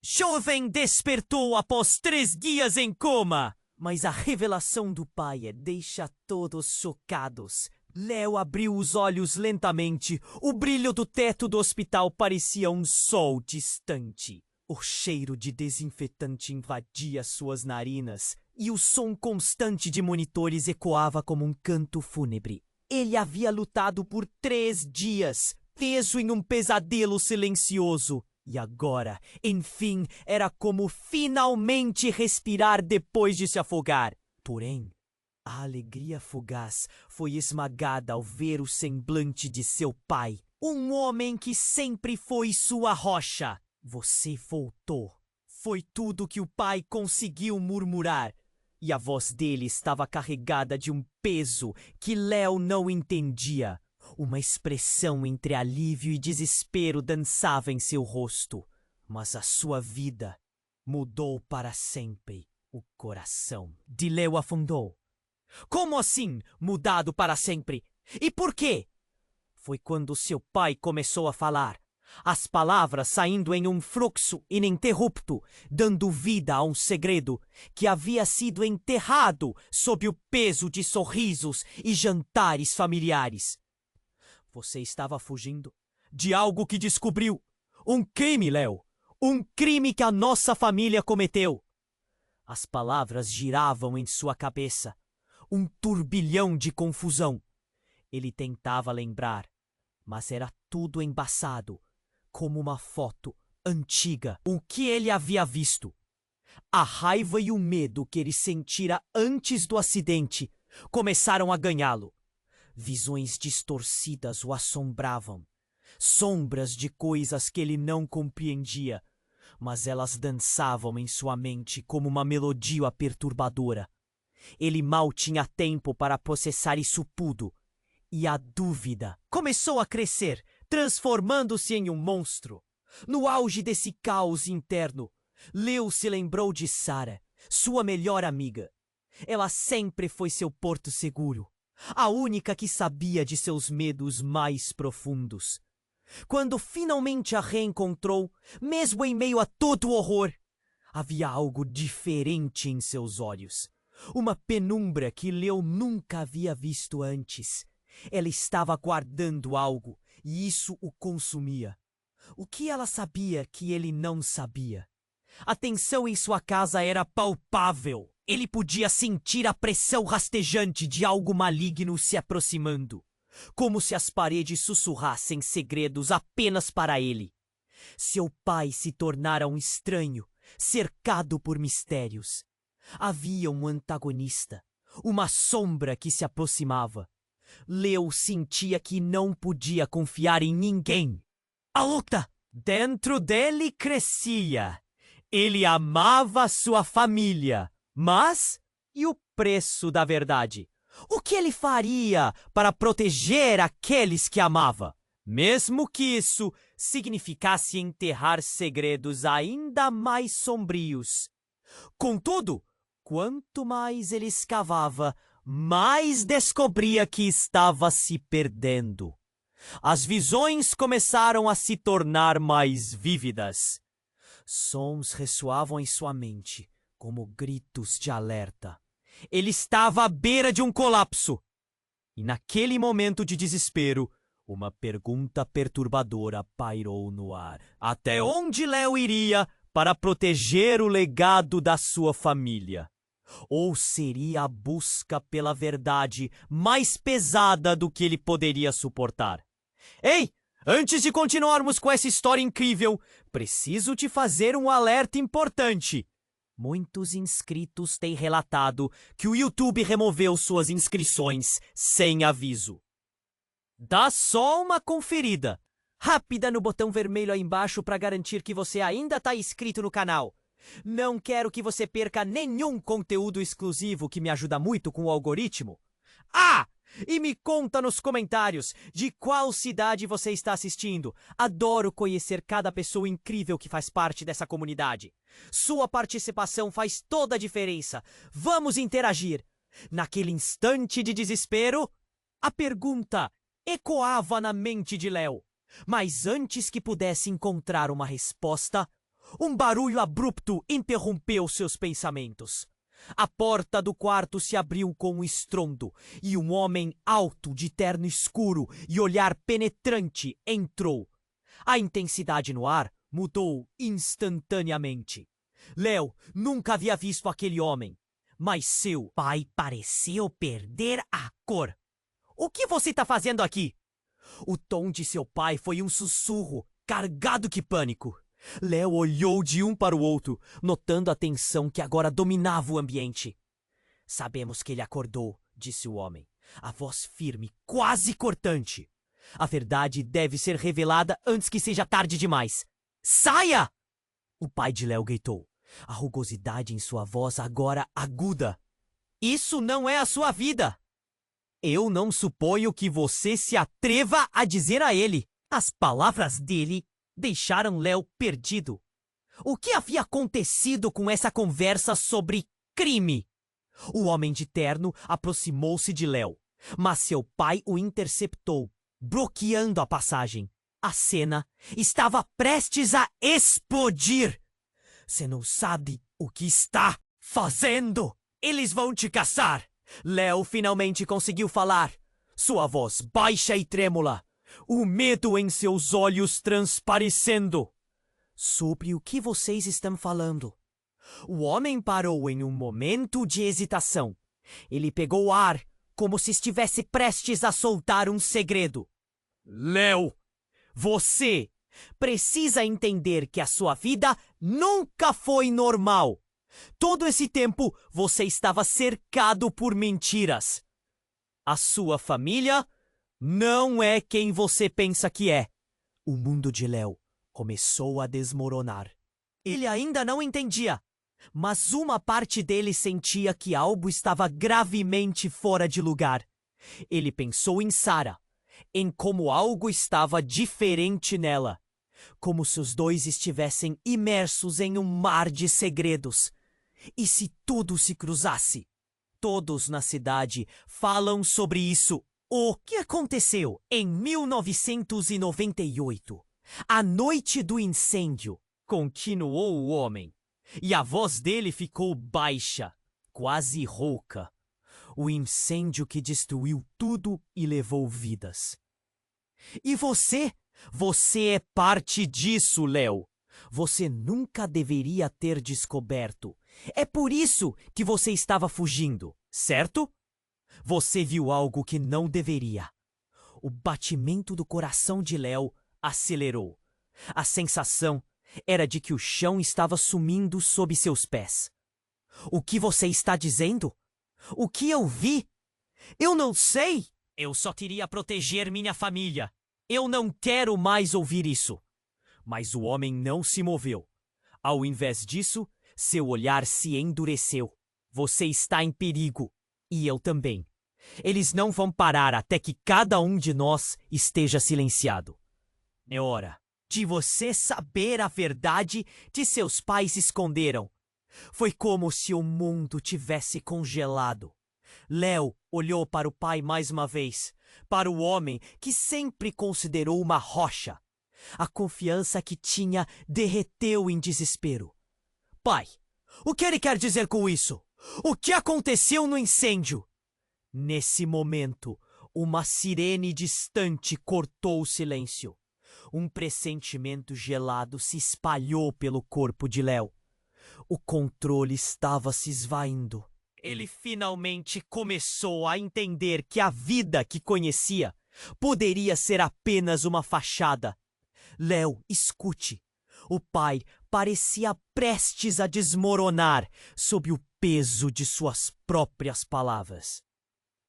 Jovem despertou após 3 dias em coma. Mas a revelação do pai deixa todos chocados. Léo abriu os olhos lentamente. O brilho do teto do hospital parecia um sol distante. O cheiro de desinfetante invadia suas narinas e o som constante de monitores ecoava como um canto fúnebre. Ele havia lutado por 3 dias, preso em um pesadelo silencioso. E agora, enfim, era como finalmente respirar depois de se afogar. Porém, a alegria fugaz foi esmagada ao ver o semblante de seu pai. Um homem que sempre foi sua rocha. Você voltou. Foi tudo que o pai conseguiu murmurar. E a voz dele estava carregada de um peso que Léo não entendia. Uma expressão entre alívio e desespero dançava em seu rosto. Mas a sua vida mudou para sempre. O coração de Léo afundou. Como assim, mudado para sempre? E por quê? Foi quando seu pai começou a falar. As palavras saindo em um fluxo ininterrupto, dando vida a um segredo que havia sido enterrado sob o peso de sorrisos e jantares familiares. Você estava fugindo de algo que descobriu. Um crime, Léo. Um crime que a nossa família cometeu. As palavras giravam em sua cabeça. Um turbilhão de confusão. Ele tentava lembrar, mas era tudo embaçado, como uma foto antiga. O que ele havia visto? A raiva e o medo que ele sentira antes do acidente começaram a ganhá-lo. Visões distorcidas o assombravam. Sombras de coisas que ele não compreendia, mas elas dançavam em sua mente como uma melodia perturbadora. Ele mal tinha tempo para processar isso tudo. E a dúvida começou a crescer, transformando-se em um monstro. No auge desse caos interno, Leo se lembrou de Sarah, sua melhor amiga. Ela sempre foi seu porto seguro, a única que sabia de seus medos mais profundos. Quando finalmente a reencontrou, mesmo em meio a todo o horror, havia algo diferente em seus olhos. Uma penumbra que Leo nunca havia visto antes. Ela estava guardando algo, e isso o consumia. O que ela sabia que ele não sabia? A tensão em sua casa era palpável. Ele podia sentir a pressão rastejante de algo maligno se aproximando, como se as paredes sussurrassem segredos apenas para ele. Seu pai se tornara um estranho, cercado por mistérios. Havia um antagonista, uma sombra que se aproximava. Leo sentia que não podia confiar em ninguém. A luta dentro dele crescia. Ele amava sua família, mas e o preço da verdade? O que ele faria para proteger aqueles que amava? Mesmo que isso significasse enterrar segredos ainda mais sombrios. Contudo, quanto mais ele escavava, mais descobria que estava se perdendo. As visões começaram a se tornar mais vívidas. Sons ressoavam em sua mente, como gritos de alerta. Ele estava à beira de um colapso. E naquele momento de desespero, uma pergunta perturbadora pairou no ar. Até onde Léo iria para proteger o legado da sua família? Ou seria a busca pela verdade mais pesada do que ele poderia suportar? Ei! Antes de continuarmos com essa história incrível, preciso te fazer um alerta importante. Muitos inscritos têm relatado que o YouTube removeu suas inscrições sem aviso. Dá só uma conferida rápida no botão vermelho aí embaixo para garantir que você ainda está inscrito no canal. Não quero que você perca nenhum conteúdo exclusivo que me ajuda muito com o algoritmo. Ah! E me conta nos comentários de qual cidade você está assistindo. Adoro conhecer cada pessoa incrível que faz parte dessa comunidade. Sua participação faz toda a diferença. Vamos interagir. Naquele instante de desespero, a pergunta ecoava na mente de Léo. Mas antes que pudesse encontrar uma resposta, Um barulho abrupto interrompeu seus pensamentos. A porta do quarto se abriu com um estrondo e um homem alto de terno escuro e olhar penetrante entrou. A intensidade no ar mudou instantaneamente. Léo nunca havia visto aquele homem, mas seu pai pareceu perder a cor. O que você está fazendo aqui? O tom de seu pai foi um sussurro, carregado de pânico. Léo olhou de um para o outro, notando a tensão que agora dominava o ambiente. Sabemos que ele acordou, disse o homem, a voz firme, quase cortante. A verdade deve ser revelada antes que seja tarde demais. Saia! O pai de Léo gritou, a rugosidade em sua voz agora aguda. Isso não é a sua vida! Eu não suponho que você se atreva a dizer a ele. As palavras dele deixaram Léo perdido. O que havia acontecido com essa conversa sobre crime? O homem de terno aproximou-se de Léo, mas seu pai o interceptou, bloqueando a passagem. A cena estava prestes a explodir. Você não sabe o que está fazendo. Eles vão te caçar. Léo finalmente conseguiu falar, sua voz baixa e trêmula, o medo em seus olhos transparecendo. Sobre o que vocês estão falando? O homem parou em um momento de hesitação. Ele pegou ar, como se estivesse prestes a soltar um segredo. Léo, você precisa entender que a sua vida nunca foi normal. Todo esse tempo você estava cercado por mentiras. A sua família não é quem você pensa que é. O mundo de Léo começou a desmoronar. Ele ainda não entendia, mas uma parte dele sentia que algo estava gravemente fora de lugar. Ele pensou em Sarah, em como algo estava diferente nela, como se os dois estivessem imersos em um mar de segredos. E se tudo se cruzasse? Todos na cidade falam sobre isso. O que aconteceu em 1998? A noite do incêndio, continuou o homem. E a voz dele ficou baixa, quase rouca. O incêndio que destruiu tudo e levou vidas. E você? Você é parte disso, Léo. Você nunca deveria ter descoberto. É por isso que você estava fugindo, certo? Você viu algo que não deveria. O batimento do coração de Léo acelerou. A sensação era de que o chão estava sumindo sob seus pés. O que você está dizendo? O que eu vi? Eu não sei. Eu só queria proteger minha família. Eu não quero mais ouvir isso. Mas o homem não se moveu. Ao invés disso, seu olhar se endureceu. Você está em perigo. E eu também. Eles não vão parar até que cada um de nós esteja silenciado. É hora de você saber a verdade que seus pais esconderam. Foi como se o mundo tivesse congelado. Léo olhou para o pai mais uma vez, para o homem que sempre considerou uma rocha. A confiança que tinha derreteu em desespero. Pai, o que ele quer dizer com isso? O que aconteceu no incêndio? Nesse momento, uma sirene distante cortou o silêncio. Um pressentimento gelado se espalhou pelo corpo de Léo. O controle estava se esvaindo. Ele finalmente começou a entender que a vida que conhecia poderia ser apenas uma fachada. Léo, escute. O pai parecia prestes a desmoronar sob o peso de suas próprias palavras.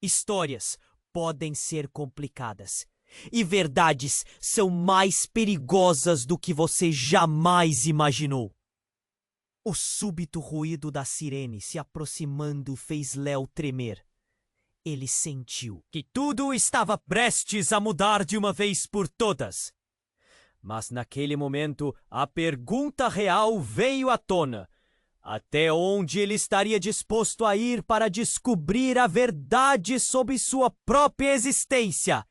Histórias podem ser complicadas. E verdades são mais perigosas do que você jamais imaginou. O súbito ruído da sirene se aproximando fez Léo tremer. Ele sentiu que tudo estava prestes a mudar de uma vez por todas. Mas naquele momento a pergunta real veio à tona. Até onde ele estaria disposto a ir para descobrir a verdade sobre sua própria existência?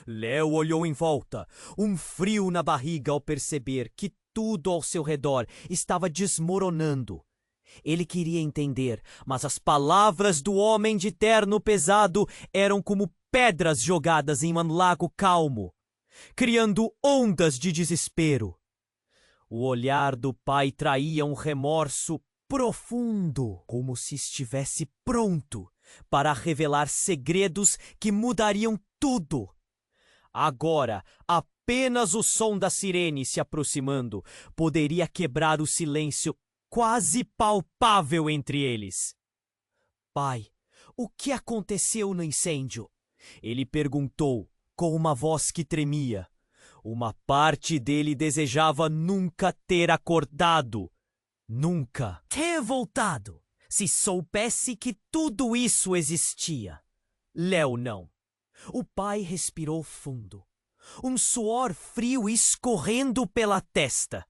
Léo olhou em volta, um frio na barriga ao perceber que tudo ao seu redor estava desmoronando. Ele queria entender, mas as palavras do homem de terno pesado eram como pedras jogadas em um lago calmo, criando ondas de desespero. O olhar do pai traía um remorso profundo, como se estivesse pronto para revelar segredos que mudariam tudo. Agora, apenas o som da sirene se aproximando poderia quebrar o silêncio quase palpável entre eles. Pai, o que aconteceu no incêndio? Ele perguntou com uma voz que tremia. Uma parte dele desejava nunca ter acordado. Nunca ter voltado, se soubesse que tudo isso existia. Léo não. O pai respirou fundo. Um suor frio escorrendo pela testa.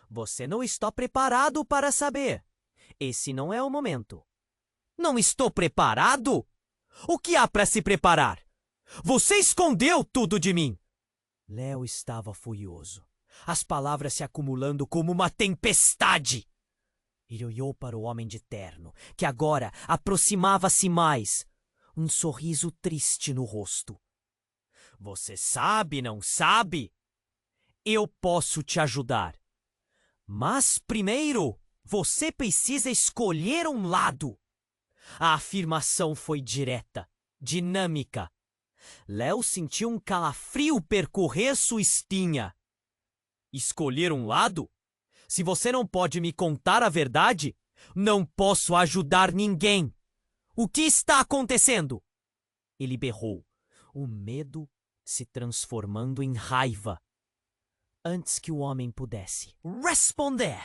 Você não está preparado para saber. Esse não é o momento. Não estou preparado? O que há para se preparar? Você escondeu tudo de mim. Léo estava furioso, as palavras se acumulando como uma tempestade. Ele olhou para o homem de terno, que agora aproximava-se mais, um sorriso triste no rosto. Você sabe, não sabe? Eu posso te ajudar. Mas primeiro, você precisa escolher um lado. A afirmação foi direta, dinâmica. Léo sentiu um calafrio percorrer sua espinha. Escolher um lado? Se você não pode me contar a verdade, não posso ajudar ninguém. O que está acontecendo? Ele berrou, o medo se transformando em raiva. Antes que o homem pudesse responder,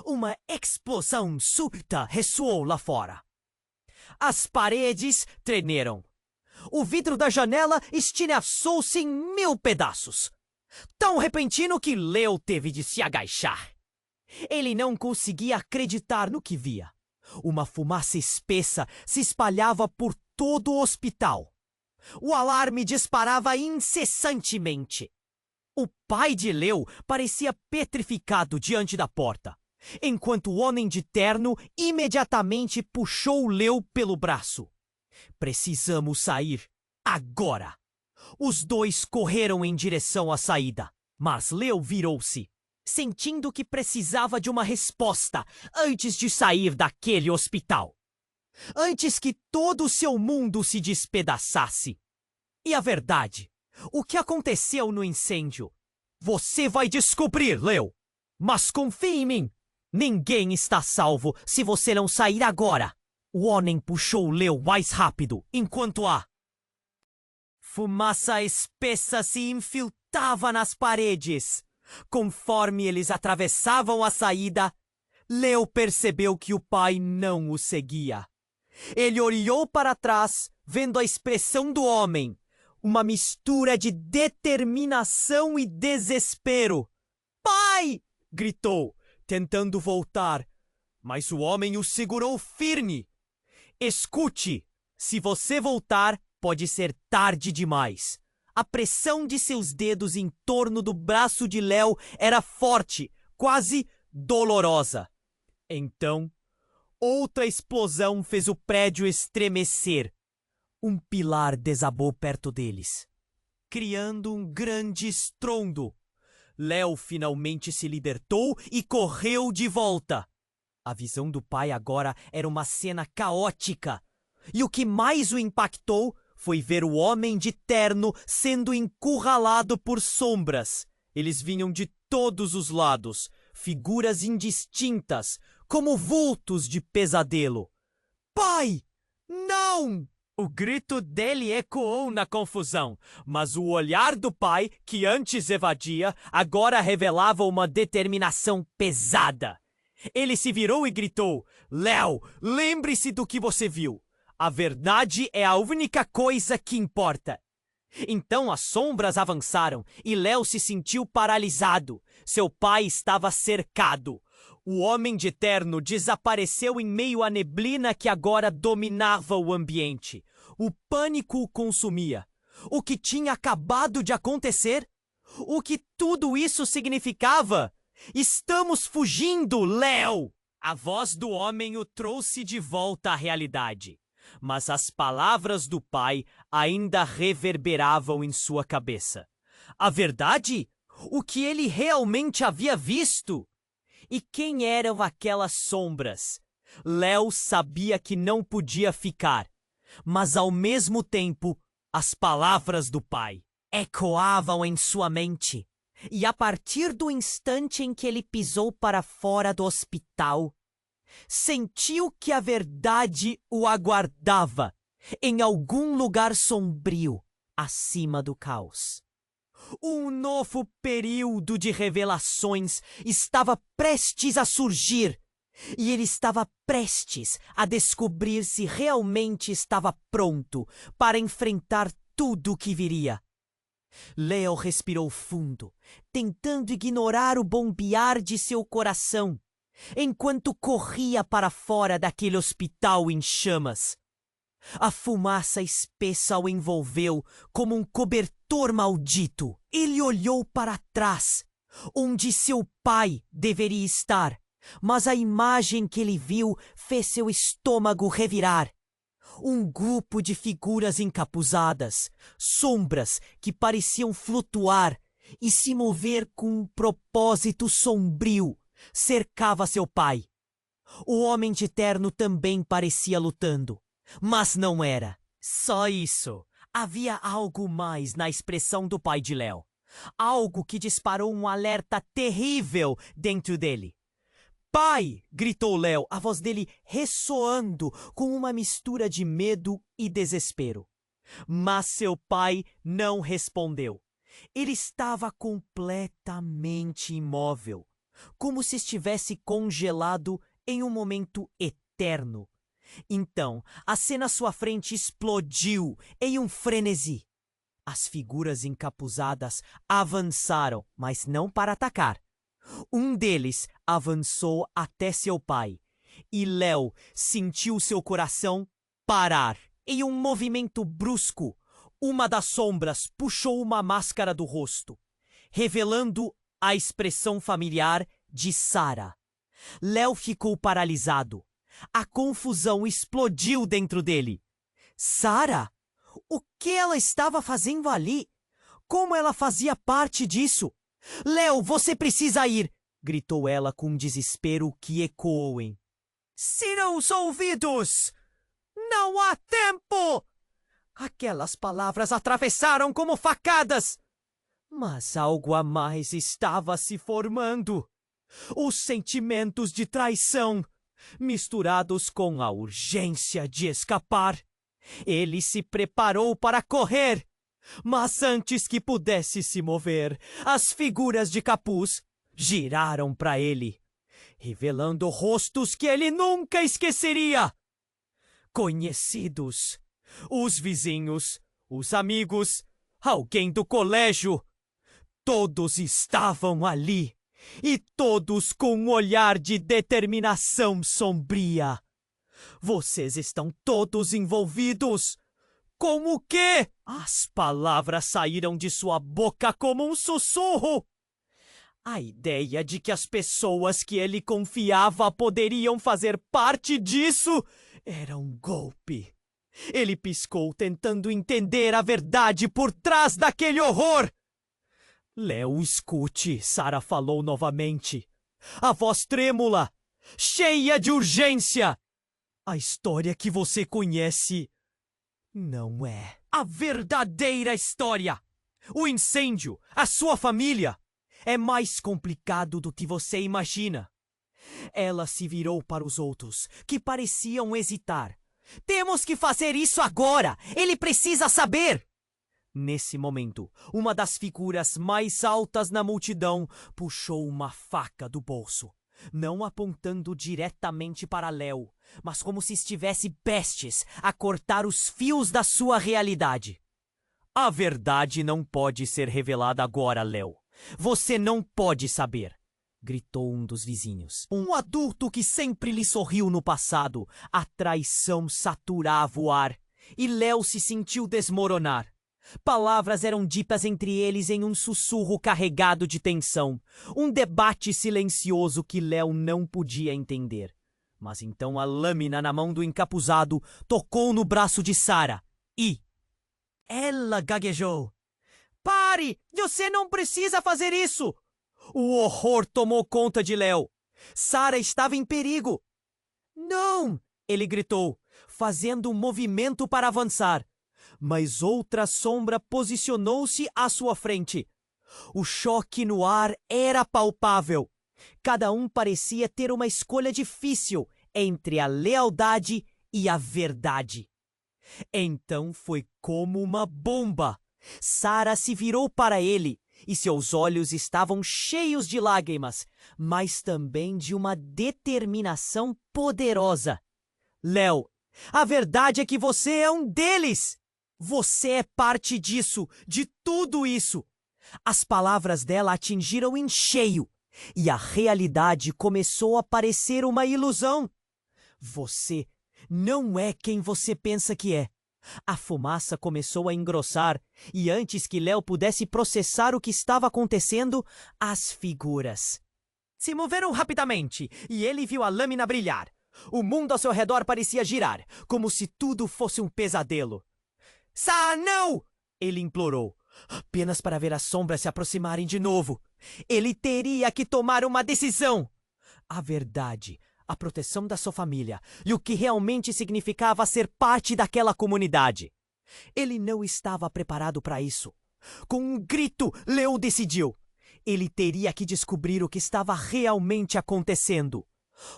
uma explosão súbita ressoou lá fora. As paredes tremeram. O vidro da janela estilhaçou-se em 1000 pedaços. Tão repentino que Léo teve de se agachar. Ele não conseguia acreditar no que via. Uma fumaça espessa se espalhava por todo o hospital. O alarme disparava incessantemente. O pai de Léo parecia petrificado diante da porta, enquanto o homem de terno imediatamente puxou Léo pelo braço. Precisamos sair agora. Os dois correram em direção à saída, mas Léo virou-se, sentindo que precisava de uma resposta antes de sair daquele hospital. Antes que todo o seu mundo se despedaçasse. E a verdade, o que aconteceu no incêndio? Você vai descobrir, Léo. Mas confie em mim. Ninguém está salvo se você não sair agora. O homem puxou Léo mais rápido, enquanto a fumaça espessa se infiltrava nas paredes. Conforme eles atravessavam a saída, Léo percebeu que o pai não o seguia. Ele olhou para trás, vendo a expressão do homem, uma mistura de determinação e desespero. "Pai!" gritou, tentando voltar, mas o homem o segurou firme. "Escute, se você voltar, pode ser tarde demais." A pressão de seus dedos em torno do braço de Léo era forte, quase dolorosa. Então, outra explosão fez o prédio estremecer. Um pilar desabou perto deles, criando um grande estrondo. Léo finalmente se libertou e correu de volta. A visão do pai agora era uma cena caótica. E o que mais o impactou foi ver o homem de terno sendo encurralado por sombras. Eles vinham de todos os lados, figuras indistintas, como vultos de pesadelo. "Pai! Não!" O grito dele ecoou na confusão, mas o olhar do pai, que antes evadia, agora revelava uma determinação pesada. Ele se virou e gritou: "Léo, lembre-se do que você viu. A verdade é a única coisa que importa." Então as sombras avançaram e Léo se sentiu paralisado. Seu pai estava cercado. O homem de terno desapareceu em meio à neblina que agora dominava o ambiente. O pânico o consumia. O que tinha acabado de acontecer? O que tudo isso significava? Estamos fugindo, Léo! A voz do homem o trouxe de volta à realidade, mas as palavras do pai ainda reverberavam em sua cabeça. A verdade? O que ele realmente havia visto? E quem eram aquelas sombras? Léo sabia que não podia ficar, mas ao mesmo tempo, as palavras do pai ecoavam em sua mente. E a partir do instante em que ele pisou para fora do hospital, sentiu que a verdade o aguardava em algum lugar sombrio acima do caos. Um novo período de revelações estava prestes a surgir, e ele estava prestes a descobrir se realmente estava pronto para enfrentar tudo o que viria. Léo respirou fundo, tentando ignorar o bombear de seu coração, enquanto corria para fora daquele hospital em chamas. A fumaça espessa o envolveu como um cobertor maldito. Ele olhou para trás, onde seu pai deveria estar, mas a imagem que ele viu fez seu estômago revirar. Um grupo de figuras encapuzadas, sombras que pareciam flutuar e se mover com um propósito sombrio, cercava seu pai. O homem de terno também parecia lutando, mas não era só isso. Havia algo mais na expressão do pai de Léo, algo que disparou um alerta terrível dentro dele. "Pai!" gritou Léo, a voz dele ressoando com uma mistura de medo e desespero. Mas seu pai não respondeu. Ele estava completamente imóvel, como se estivesse congelado em um momento eterno. Então, a cena à sua frente explodiu em um frenesi. As figuras encapuzadas avançaram, mas não para atacar. Um deles avançou até seu pai, e Léo sentiu seu coração parar. Em um movimento brusco, uma das sombras puxou uma máscara do rosto, revelando a expressão familiar de Sarah. Léo ficou paralisado. A confusão explodiu dentro dele. Sarah? O que ela estava fazendo ali? Como ela fazia parte disso? "Léo, você precisa ir!" gritou ela com um desespero que ecoou em "Siram os ouvidos! Não há tempo!" Aquelas palavras atravessaram como facadas. Mas algo a mais estava se formando. Os sentimentos de traição, misturados com a urgência de escapar. Ele se preparou para correr. Mas antes que pudesse se mover, as figuras de capuz giraram para ele, revelando rostos que ele nunca esqueceria. Conhecidos, os vizinhos, os amigos, alguém do colégio. Todos estavam ali, e todos com um olhar de determinação sombria. "Vocês estão todos envolvidos. Com o quê?" As palavras saíram de sua boca como um sussurro. A ideia de que as pessoas que ele confiava poderiam fazer parte disso era um golpe. Ele piscou, tentando entender a verdade por trás daquele horror. "Léo, escute", Sarah falou novamente, a voz trêmula, cheia de urgência. "A história que você conhece não é a verdadeira história. O incêndio, a sua família, é mais complicado do que você imagina." Ela se virou para os outros, que pareciam hesitar. "Temos que fazer isso agora! Ele precisa saber!" Nesse momento, uma das figuras mais altas na multidão puxou uma faca do bolso, não apontando diretamente para Léo, mas como se estivesse prestes a cortar os fios da sua realidade. "A verdade não pode ser revelada agora, Léo. Você não pode saber", gritou um dos vizinhos. Um adulto que sempre lhe sorriu no passado. A traição saturava o ar, e Léo se sentiu desmoronar. Palavras eram ditas entre eles em um sussurro carregado de tensão, um debate silencioso que Léo não podia entender. Mas então a lâmina na mão do encapuzado tocou no braço de Sara e... ela gaguejou. Pare! Você não precisa fazer isso! O horror tomou conta de Léo. Sara estava em perigo. Não! Ele gritou, fazendo um movimento para avançar. Mas outra sombra posicionou-se à sua frente. O choque no ar era palpável. Cada um parecia ter uma escolha difícil entre a lealdade e a verdade. Então foi como uma bomba. Sara se virou para ele e seus olhos estavam cheios de lágrimas, mas também de uma determinação poderosa. Léo, a verdade é que você é um deles! Você é parte disso, de tudo isso! As palavras dela atingiram em cheio e a realidade começou a parecer uma ilusão. Você não é quem você pensa que é. A fumaça começou a engrossar e antes que Léo pudesse processar o que estava acontecendo, as figuras se moveram rapidamente e ele viu a lâmina brilhar. O mundo ao seu redor parecia girar, como se tudo fosse um pesadelo. Não! Ele implorou, apenas para ver as sombras se aproximarem de novo. Ele teria que tomar uma decisão. A verdade, a proteção da sua família e o que realmente significava ser parte daquela comunidade. Ele não estava preparado para isso. Com um grito, Léo decidiu. Ele teria que descobrir o que estava realmente acontecendo.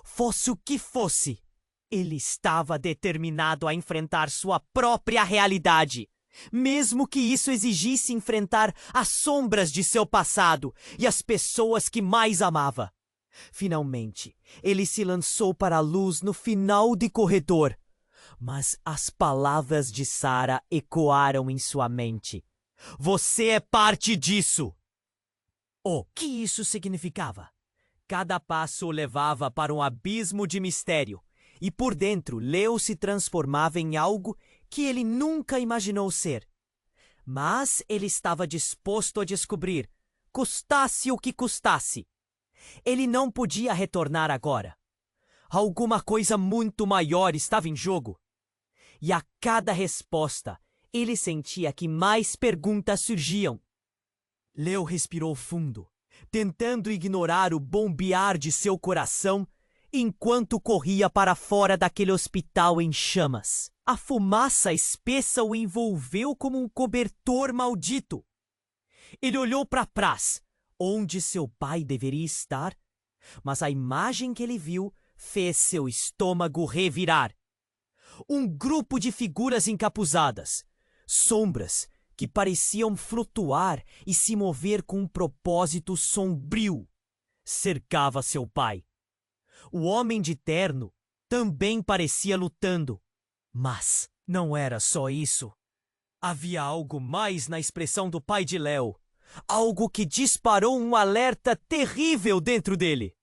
Fosse o que fosse, ele estava determinado a enfrentar sua própria realidade, mesmo que isso exigisse enfrentar as sombras de seu passado e as pessoas que mais amava. Finalmente, ele se lançou para a luz no final do corredor, mas as palavras de Sara ecoaram em sua mente. Você é parte disso! O que isso significava? Cada passo o levava para um abismo de mistério, e por dentro Léo se transformava em algo que ele nunca imaginou ser. Mas ele estava disposto a descobrir, custasse o que custasse. Ele não podia retornar agora. Alguma coisa muito maior estava em jogo. E a cada resposta, ele sentia que mais perguntas surgiam. Léo respirou fundo, tentando ignorar o bombear de seu coração enquanto corria para fora daquele hospital em chamas. A fumaça espessa o envolveu como um cobertor maldito. Ele olhou para trás, onde seu pai deveria estar, mas a imagem que ele viu fez seu estômago revirar. Um grupo de figuras encapuzadas, sombras que pareciam flutuar e se mover com um propósito sombrio, cercava seu pai. O homem de terno também parecia lutando, mas não era só isso. Havia algo mais na expressão do pai de Léo, algo que disparou um alerta terrível dentro dele.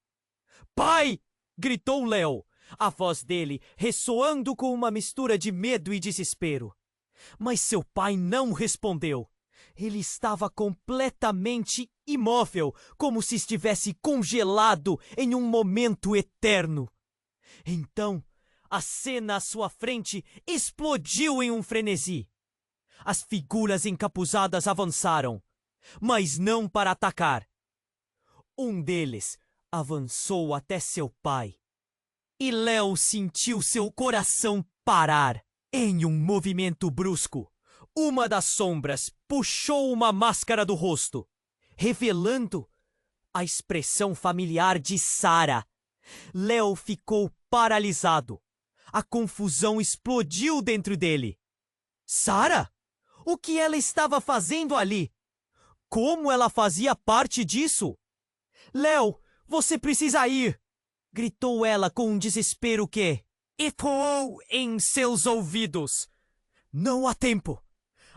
Pai! Gritou Léo, a voz dele ressoando com uma mistura de medo e desespero. Mas seu pai não respondeu. Ele estava completamente imóvel, como se estivesse congelado em um momento eterno. Então, a cena à sua frente explodiu em um frenesi. As figuras encapuzadas avançaram, mas não para atacar. Um deles avançou até seu pai. E Léo sentiu seu coração parar. Em um movimento brusco, uma das sombras puxou uma máscara do rosto, revelando a expressão familiar de Sara. Léo ficou paralisado. A confusão explodiu dentro dele. Sara? O que ela estava fazendo ali? Como ela fazia parte disso? Léo, você precisa ir! Gritou ela com um desespero que ecoou em seus ouvidos. Não há tempo.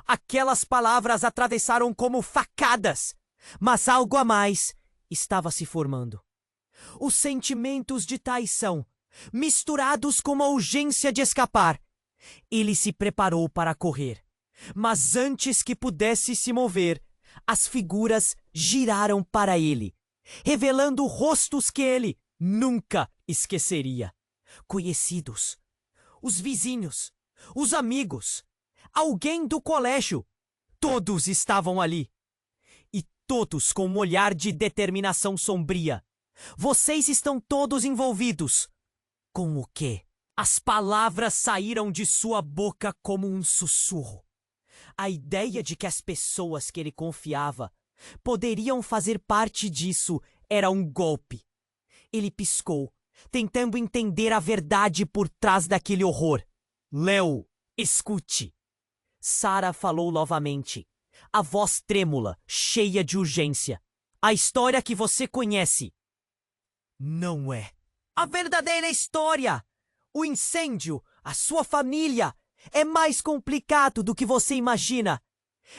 Aquelas palavras atravessaram como facadas, mas algo a mais estava se formando. Os sentimentos de traição, misturados com a urgência de escapar. Ele se preparou para correr, Mas antes que pudesse se mover, as figuras giraram para ele, revelando rostos que ele nunca esqueceria. Conhecidos, os vizinhos, os amigos, alguém do colégio, todos estavam ali. E todos com um olhar de determinação sombria. Vocês estão todos envolvidos. Com o quê? As palavras saíram de sua boca como um sussurro. A ideia de que as pessoas que ele confiava poderiam fazer parte disso era um golpe. Ele piscou, tentando entender a verdade por trás daquele horror. Léo, escute. Sarah falou novamente, a voz trêmula, cheia de urgência. A história que você conhece não é a verdadeira história. O incêndio, a sua família, é mais complicado do que você imagina.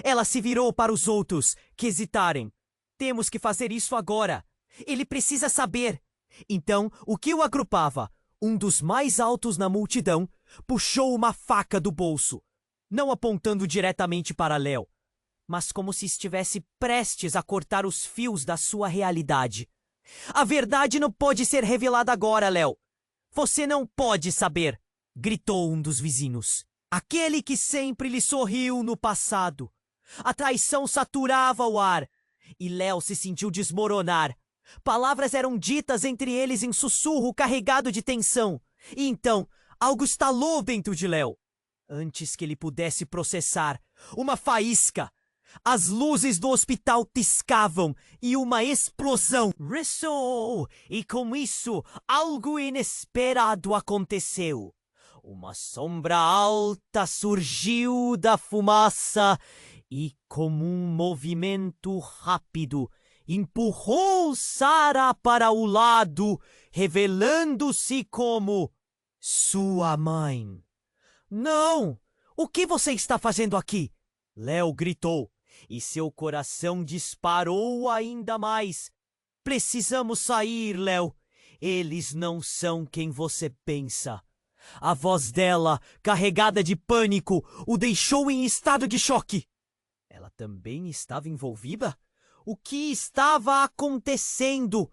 Ela se virou para os outros, que hesitarem. Temos que fazer isso agora. Ele precisa saber. Então, o que o agrupava? Um dos mais altos na multidão puxou uma faca do bolso, não apontando diretamente para Léo, mas como se estivesse prestes a cortar os fios da sua realidade. A verdade não pode ser revelada agora, Léo. Você não pode saber, gritou um dos vizinhos. Aquele que sempre lhe sorriu no passado. A traição saturava o ar, e Léo se sentiu desmoronar. Palavras eram ditas entre eles em sussurro carregado de tensão. E então, algo estalou dentro de Léo. Antes que ele pudesse processar, uma faísca. As luzes do hospital piscavam e uma explosão ressoou. E com isso, algo inesperado aconteceu. Uma sombra alta surgiu da fumaça e, como um movimento rápido, empurrou Sarah para o lado, revelando-se como sua mãe. Não! O que você está fazendo aqui? Léo gritou, e seu coração disparou ainda mais. Precisamos sair, Léo. Eles não são quem você pensa. A voz dela, carregada de pânico, o deixou em estado de choque. Ela também estava envolvida? O que estava acontecendo?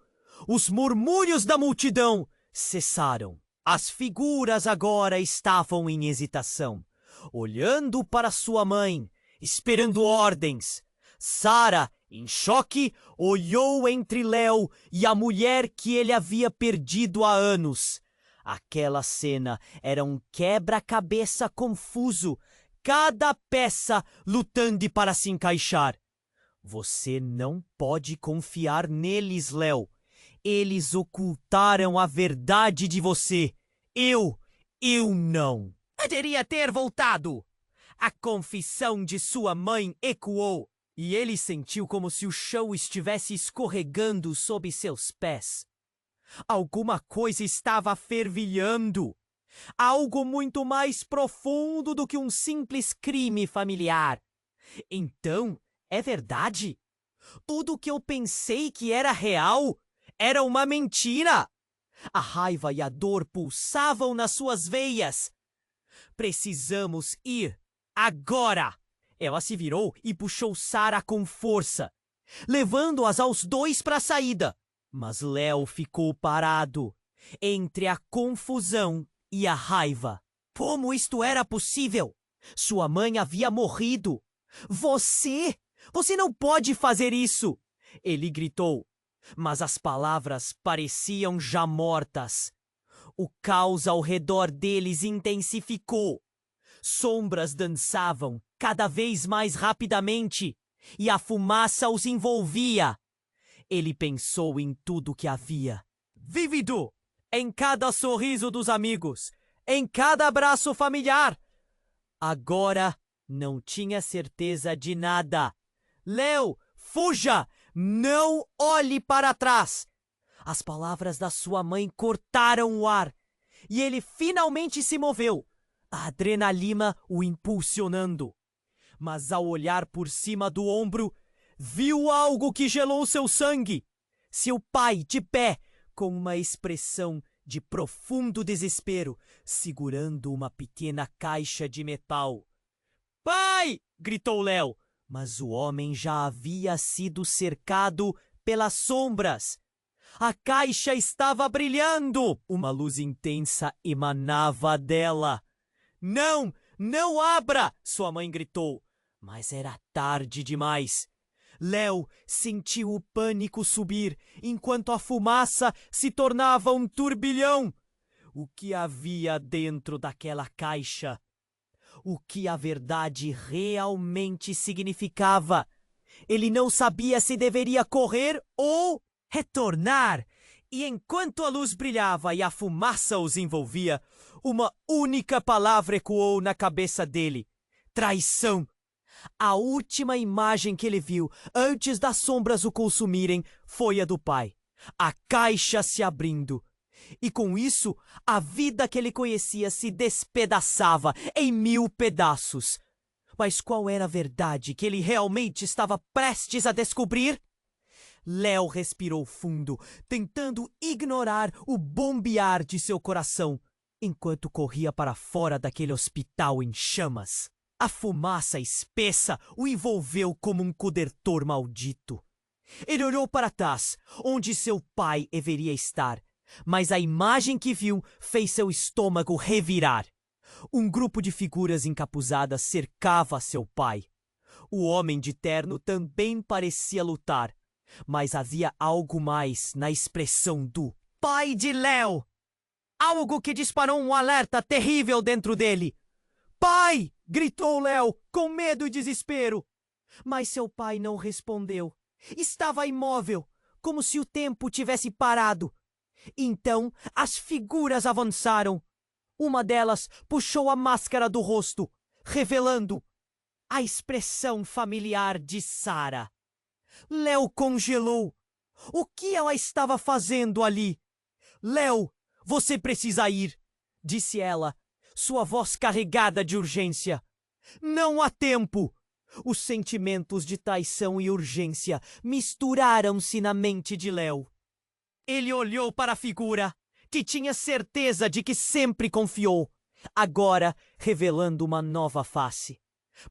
Os murmúrios da multidão cessaram. As figuras agora estavam em hesitação, olhando para sua mãe, esperando ordens. Sarah, em choque, olhou entre Léo e a mulher que ele havia perdido há anos. Aquela cena era um quebra-cabeça confuso, cada peça lutando para se encaixar. Você não pode confiar neles, Léo. Eles ocultaram a verdade de você. Eu não. Poderia ter voltado. A confissão de sua mãe ecoou, e ele sentiu como se o chão estivesse escorregando sob seus pés. Alguma coisa estava fervilhando. Algo muito mais profundo do que um simples crime familiar. Então, é verdade? Tudo o que eu pensei que era real era uma mentira. A raiva e a dor pulsavam nas suas veias. Precisamos ir agora. Ela se virou e puxou Sarah com força, levando-as aos dois para a saída. Mas Léo ficou parado, entre a confusão e a raiva. Como isto era possível? Sua mãe havia morrido. Você não pode fazer isso! Ele gritou, mas as palavras pareciam já mortas. O caos ao redor deles intensificou. Sombras dançavam cada vez mais rapidamente e a fumaça os envolvia. Ele pensou em tudo que havia. Vívido! Em cada sorriso dos amigos, em cada abraço familiar. Agora não tinha certeza de nada. Léo, fuja! Não olhe para trás! As palavras da sua mãe cortaram o ar e ele finalmente se moveu, a adrenalina o impulsionando. Mas ao olhar por cima do ombro, viu algo que gelou seu sangue. Seu pai, de pé, com uma expressão de profundo desespero, segurando uma pequena caixa de metal. Pai! Gritou Léo, mas o homem já havia sido cercado pelas sombras. A caixa estava brilhando! Uma luz intensa emanava dela. Não! Não abra! Sua mãe gritou. Mas era tarde demais. Léo sentiu o pânico subir, enquanto a fumaça se tornava um turbilhão. O que havia dentro daquela caixa? O que a verdade realmente significava? Ele não sabia se deveria correr ou retornar. E enquanto a luz brilhava e a fumaça os envolvia, uma única palavra ecoou na cabeça dele: traição. A última imagem que ele viu antes das sombras o consumirem foi a do pai. A caixa se abrindo. E com isso, a vida que ele conhecia se despedaçava em 1000 pedaços. Mas qual era a verdade que ele realmente estava prestes a descobrir? Léo respirou fundo, tentando ignorar o bombear de seu coração, enquanto corria para fora daquele hospital em chamas. A fumaça espessa o envolveu como um cobertor maldito. Ele olhou para trás, onde seu pai deveria estar, mas a imagem que viu fez seu estômago revirar. Um grupo de figuras encapuzadas cercava seu pai. O homem de terno também parecia lutar, mas havia algo mais na expressão do pai de Léo. Algo que disparou um alerta terrível dentro dele. Pai! Gritou Léo, com medo e desespero. Mas seu pai não respondeu. Estava imóvel, como se o tempo tivesse parado. Então as figuras avançaram. Uma delas puxou a máscara do rosto, revelando a expressão familiar de Sara. Léo congelou. O que ela estava fazendo ali? Léo, você precisa ir, disse ela, sua voz carregada de urgência. Não há tempo! Os sentimentos de traição e urgência misturaram-se na mente de Léo. Ele olhou para a figura, que tinha certeza de que sempre confiou, agora revelando uma nova face.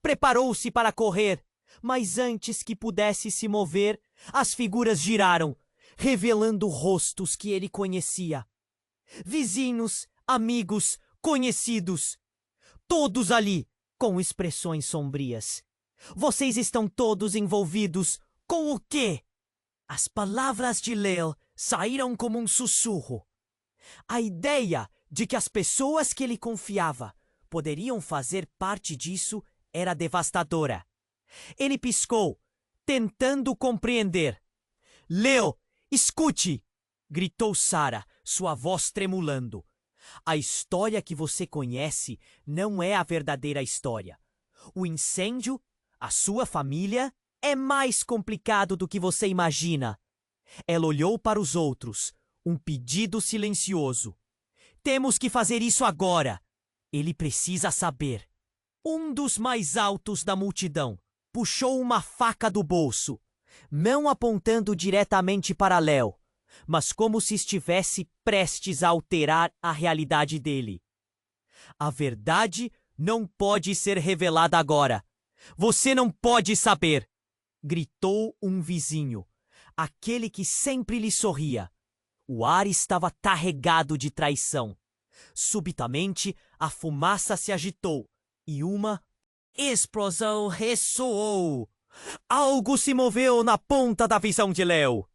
Preparou-se para correr, mas antes que pudesse se mover, as figuras giraram, revelando rostos que ele conhecia. Vizinhos, amigos, conhecidos, todos ali com expressões sombrias. Vocês estão todos envolvidos com o quê? As palavras de Léo saíram como um sussurro. A ideia de que as pessoas que ele confiava poderiam fazer parte disso era devastadora. Ele piscou, tentando compreender. Léo, escute! Gritou Sara, sua voz tremulando. A história que você conhece não é a verdadeira história. O incêndio, a sua família, é mais complicado do que você imagina. Ela olhou para os outros, um pedido silencioso. Temos que fazer isso agora. Ele precisa saber. Um dos mais altos da multidão puxou uma faca do bolso, não apontando diretamente para Léo, mas como se estivesse prestes a alterar a realidade dele. A verdade não pode ser revelada agora. Você não pode saber, gritou um vizinho, aquele que sempre lhe sorria. O ar estava carregado de traição. Subitamente, a fumaça se agitou e uma explosão ressoou. Algo se moveu na ponta da visão de Léo.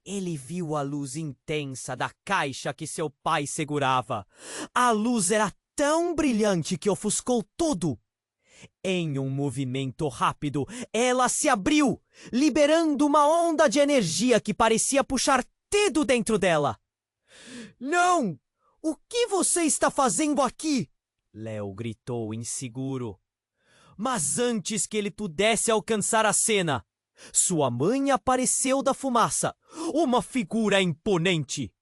Ele viu a luz intensa da caixa que seu pai segurava. A luz era tão brilhante que ofuscou tudo. Em um movimento rápido, ela se abriu, liberando uma onda de energia que parecia puxar tudo dentro dela. Não! O que você está fazendo aqui? Léo gritou inseguro. Mas antes que ele pudesse alcançar a cena, sua mãe apareceu da fumaça, uma figura imponente.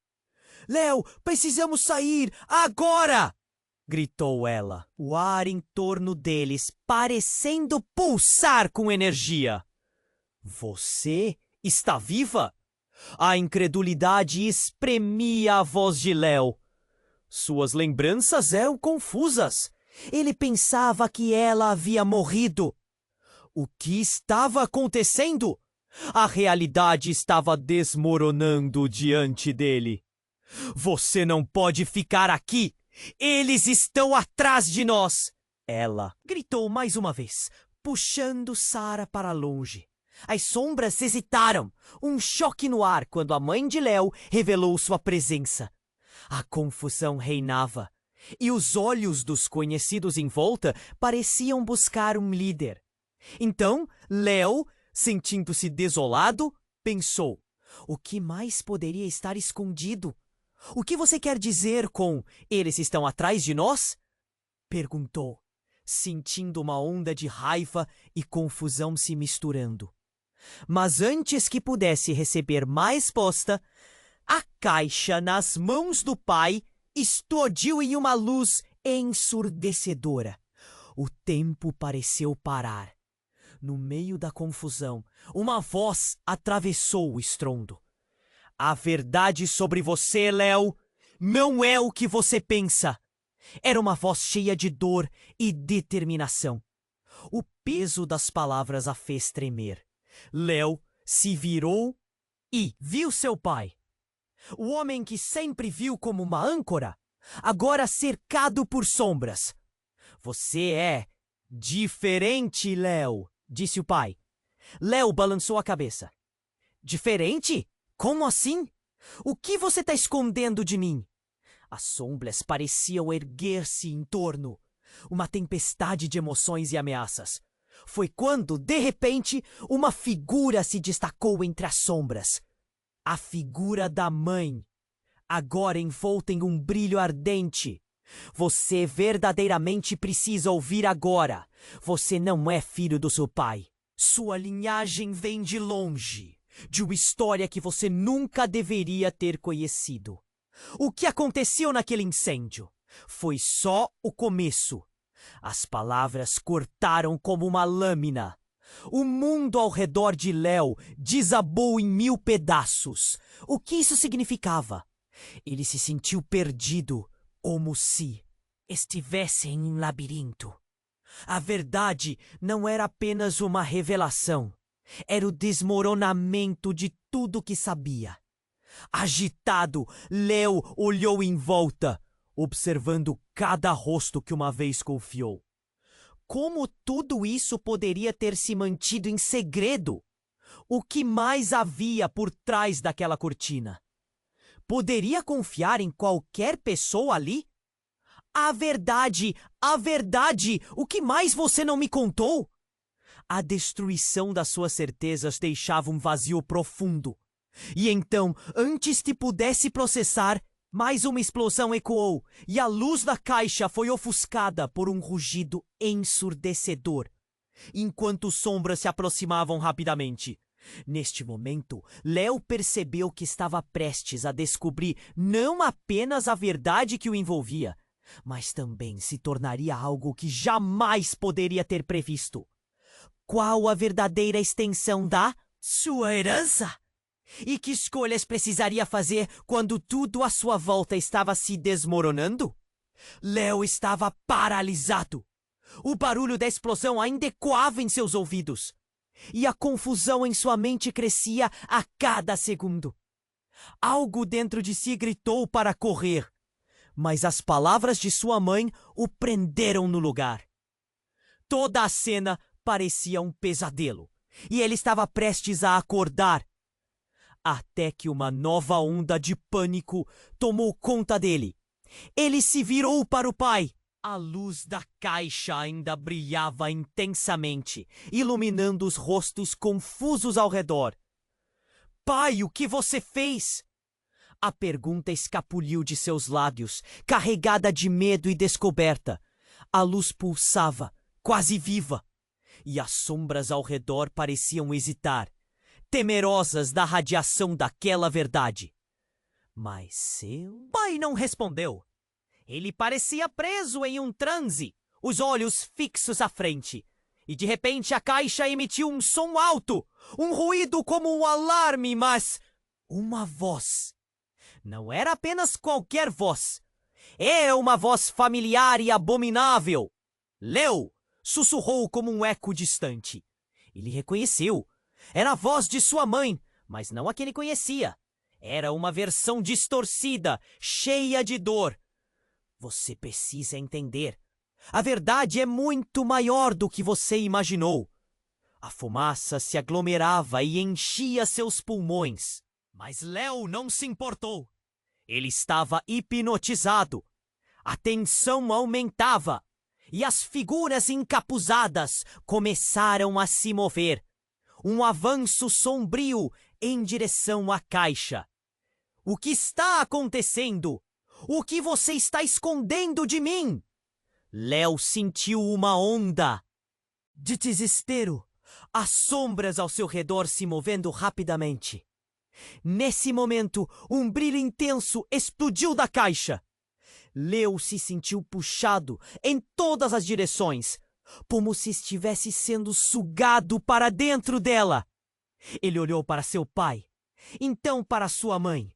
Léo, precisamos sair agora! Gritou ela, o ar em torno deles parecendo pulsar com energia. Você está viva? A incredulidade espremia a voz de Léo. Suas lembranças eram confusas. Ele pensava que ela havia morrido. O que estava acontecendo? A realidade estava desmoronando diante dele. Você não pode ficar aqui! Eles estão atrás de nós! Ela gritou mais uma vez, puxando Sarah para longe. As sombras hesitaram, um choque no ar quando a mãe de Léo revelou sua presença. A confusão reinava, e os olhos dos conhecidos em volta pareciam buscar um líder. Então, Léo, sentindo-se desolado, pensou: o que mais poderia estar escondido? O que você quer dizer com "eles estão atrás de nós"? Perguntou, sentindo uma onda de raiva e confusão se misturando. Mas antes que pudesse receber mais resposta, a caixa nas mãos do pai explodiu em uma luz ensurdecedora. O tempo pareceu parar. No meio da confusão, uma voz atravessou o estrondo. A verdade sobre você, Léo, não é o que você pensa. Era uma voz cheia de dor e determinação. O peso das palavras a fez tremer. Léo se virou e viu seu pai. O homem que sempre viu como uma âncora, agora cercado por sombras. Você é diferente, Léo, disse o pai. Léo balançou a cabeça. Diferente? Como assim? O que você está escondendo de mim? As sombras pareciam erguer-se em torno. Uma tempestade de emoções e ameaças. Foi quando, de repente, uma figura se destacou entre as sombras. A figura da mãe, agora envolta em um brilho ardente. Você verdadeiramente precisa ouvir agora. Você não é filho do seu pai. Sua linhagem vem de longe, de uma história que você nunca deveria ter conhecido. O que aconteceu naquele incêndio foi só o começo. As palavras cortaram como uma lâmina. O mundo ao redor de Léo desabou em 1000 pedaços. O que isso significava? Ele se sentiu perdido, como se estivesse em um labirinto. A verdade não era apenas uma revelação. Era o desmoronamento de tudo que sabia. Agitado, Léo olhou em volta, observando cada rosto que uma vez confiou. Como tudo isso poderia ter se mantido em segredo? O que mais havia por trás daquela cortina? Poderia confiar em qualquer pessoa ali? A verdade, o que mais você não me contou? A destruição das suas certezas deixava um vazio profundo. E então, antes que pudesse processar, mais uma explosão ecoou, e a luz da caixa foi ofuscada por um rugido ensurdecedor, enquanto sombras se aproximavam rapidamente. Neste momento, Léo percebeu que estava prestes a descobrir não apenas a verdade que o envolvia, mas também se tornaria algo que jamais poderia ter previsto. Qual a verdadeira extensão da sua herança? E que escolhas precisaria fazer quando tudo à sua volta estava se desmoronando? Léo estava paralisado. O barulho da explosão ainda ecoava em seus ouvidos. E a confusão em sua mente crescia a cada segundo. Algo dentro de si gritou para correr, mas as palavras de sua mãe o prenderam no lugar. Toda a cena parecia um pesadelo, e ele estava prestes a acordar, até que uma nova onda de pânico tomou conta dele. Ele se virou para o pai. A luz da caixa ainda brilhava intensamente, iluminando os rostos confusos ao redor. Pai, o que você fez? A pergunta escapuliu de seus lábios, carregada de medo e descoberta. A luz pulsava, quase viva, e as sombras ao redor pareciam hesitar, temerosas da radiação daquela verdade. Mas seu pai não respondeu. Ele parecia preso em um transe, os olhos fixos à frente. E de repente a caixa emitiu um som alto, um ruído como um alarme, mas uma voz. Não era apenas qualquer voz. É uma voz familiar e abominável! Leo sussurrou como um eco distante. Ele reconheceu. Era a voz de sua mãe, mas não a que ele conhecia. Era uma versão distorcida, cheia de dor. Você precisa entender. A verdade é muito maior do que você imaginou. A fumaça se aglomerava e enchia seus pulmões. Mas Leo não se importou. Ele estava hipnotizado. A tensão aumentava e as figuras encapuzadas começaram a se mover. Um avanço sombrio em direção à caixa. O que está acontecendo? O que você está escondendo de mim? Leo sentiu uma onda de desespero. As sombras ao seu redor se movendo rapidamente. Nesse momento, um brilho intenso explodiu da caixa. Leo se sentiu puxado em todas as direções, como se estivesse sendo sugado para dentro dela. Ele olhou para seu pai, então para sua mãe.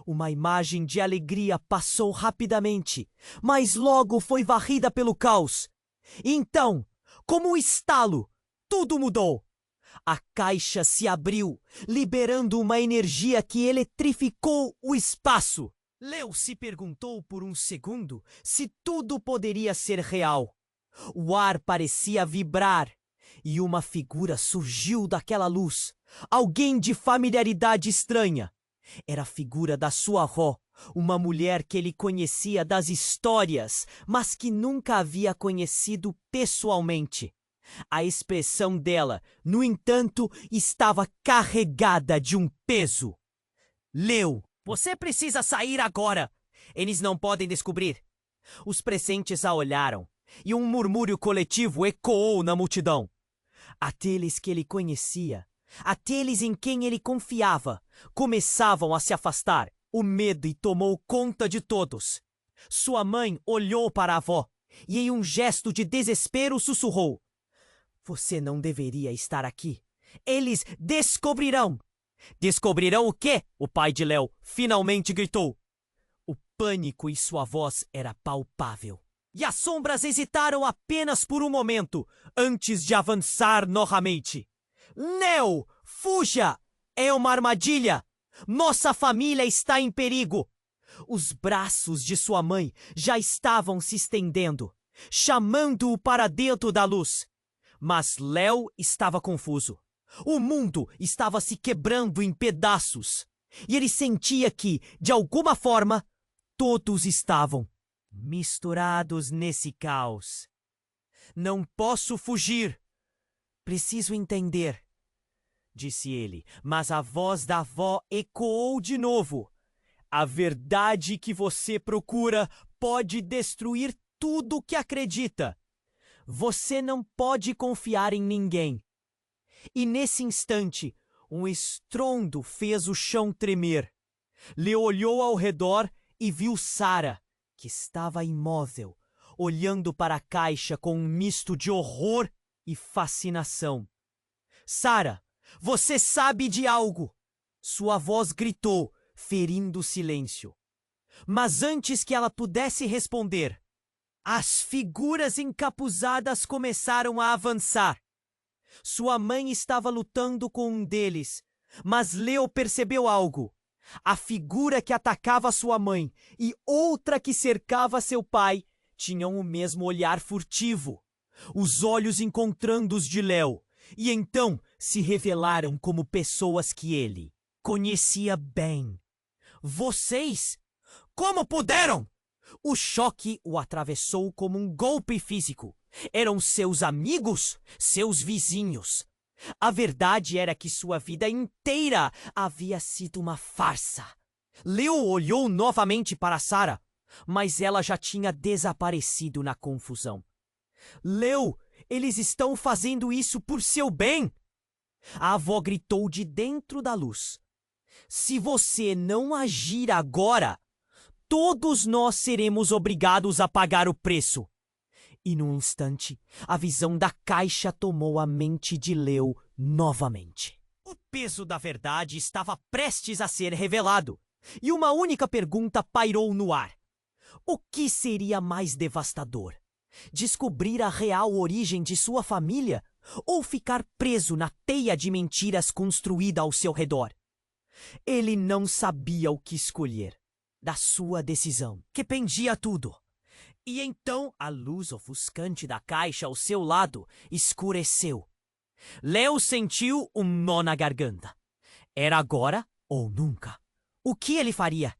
Uma imagem de alegria passou rapidamente, mas logo foi varrida pelo caos. Então, como um estalo, tudo mudou. A caixa se abriu, liberando uma energia que eletrificou o espaço. Leo se perguntou por um segundo se tudo poderia ser real. O ar parecia vibrar e uma figura surgiu daquela luz. Alguém de familiaridade estranha. Era a figura da sua avó, uma mulher que ele conhecia das histórias, mas que nunca havia conhecido pessoalmente. A expressão dela, no entanto, estava carregada de um peso. Leo, você precisa sair agora. Eles não podem descobrir. Os presentes a olharam, e um murmúrio coletivo ecoou na multidão. Aqueles que ele conhecia, aqueles em quem ele confiava, começavam a se afastar. O medo tomou conta de todos. Sua mãe olhou para a avó e, em um gesto de desespero, sussurrou: Você não deveria estar aqui. Eles descobrirão. Descobrirão o quê? O pai de Leo finalmente gritou. O pânico em sua voz era palpável. E as sombras hesitaram apenas por um momento, antes de avançar novamente. Leo, fuja! É uma armadilha! Nossa família está em perigo! Os braços de sua mãe já estavam se estendendo, chamando-o para dentro da luz. Mas Leo estava confuso. O mundo estava se quebrando em pedaços. E ele sentia que, de alguma forma, todos estavam misturados nesse caos. Não posso fugir. Preciso entender, disse ele, mas a voz da avó ecoou de novo. A verdade que você procura pode destruir tudo que acredita. Você não pode confiar em ninguém. E nesse instante, um estrondo fez o chão tremer. Leo olhou ao redor e viu Sarah, que estava imóvel, olhando para a caixa com um misto de horror e fascinação. Sarah, você sabe de algo! Sua voz gritou, ferindo o silêncio. Mas antes que ela pudesse responder, as figuras encapuzadas começaram a avançar. Sua mãe estava lutando com um deles, mas Leo percebeu algo. A figura que atacava sua mãe e outra que cercava seu pai tinham o mesmo olhar furtivo. Os olhos encontrando os de Leo, e então se revelaram como pessoas que ele conhecia bem. Vocês? Como puderam? O choque o atravessou como um golpe físico. Eram seus amigos, seus vizinhos. A verdade era que sua vida inteira havia sido uma farsa. Leo olhou novamente para Sarah, mas ela já tinha desaparecido na confusão. Leo, eles estão fazendo isso por seu bem! A avó gritou de dentro da luz. Se você não agir agora, todos nós seremos obrigados a pagar o preço. E num instante, a visão da caixa tomou a mente de Leo novamente. O peso da verdade estava prestes a ser revelado, e uma única pergunta pairou no ar. O que seria mais devastador? Descobrir a real origem de sua família ou ficar preso na teia de mentiras construída ao seu redor? Ele não sabia o que escolher. Da sua decisão, que pendia tudo. E então a luz ofuscante da caixa ao seu lado escureceu. Léo sentiu um nó na garganta. Era agora ou nunca. O que ele faria?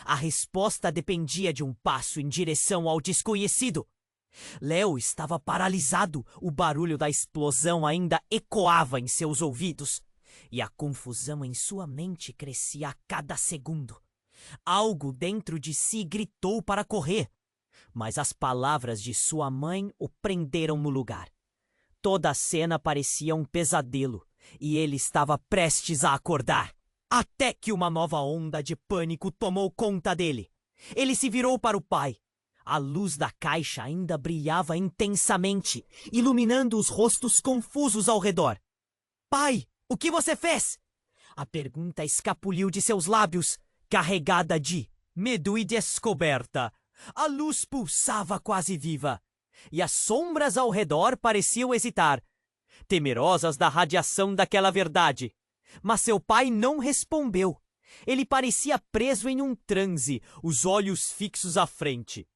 A resposta dependia de um passo em direção ao desconhecido. Léo estava paralisado, o barulho da explosão ainda ecoava em seus ouvidos. E a confusão em sua mente crescia a cada segundo. Algo dentro de si gritou para correr, mas as palavras de sua mãe o prenderam no lugar. Toda a cena parecia um pesadelo, e ele estava prestes a acordar. Até que uma nova onda de pânico tomou conta dele. Ele se virou para o pai. A luz da caixa ainda brilhava intensamente, iluminando os rostos confusos ao redor. "Pai, o que você fez?" A pergunta escapuliu de seus lábios, carregada de medo e descoberta. A luz pulsava quase viva, e as sombras ao redor pareciam hesitar, temerosas da radiação daquela verdade. Mas seu pai não respondeu. Ele parecia preso em um transe, os olhos fixos à frente.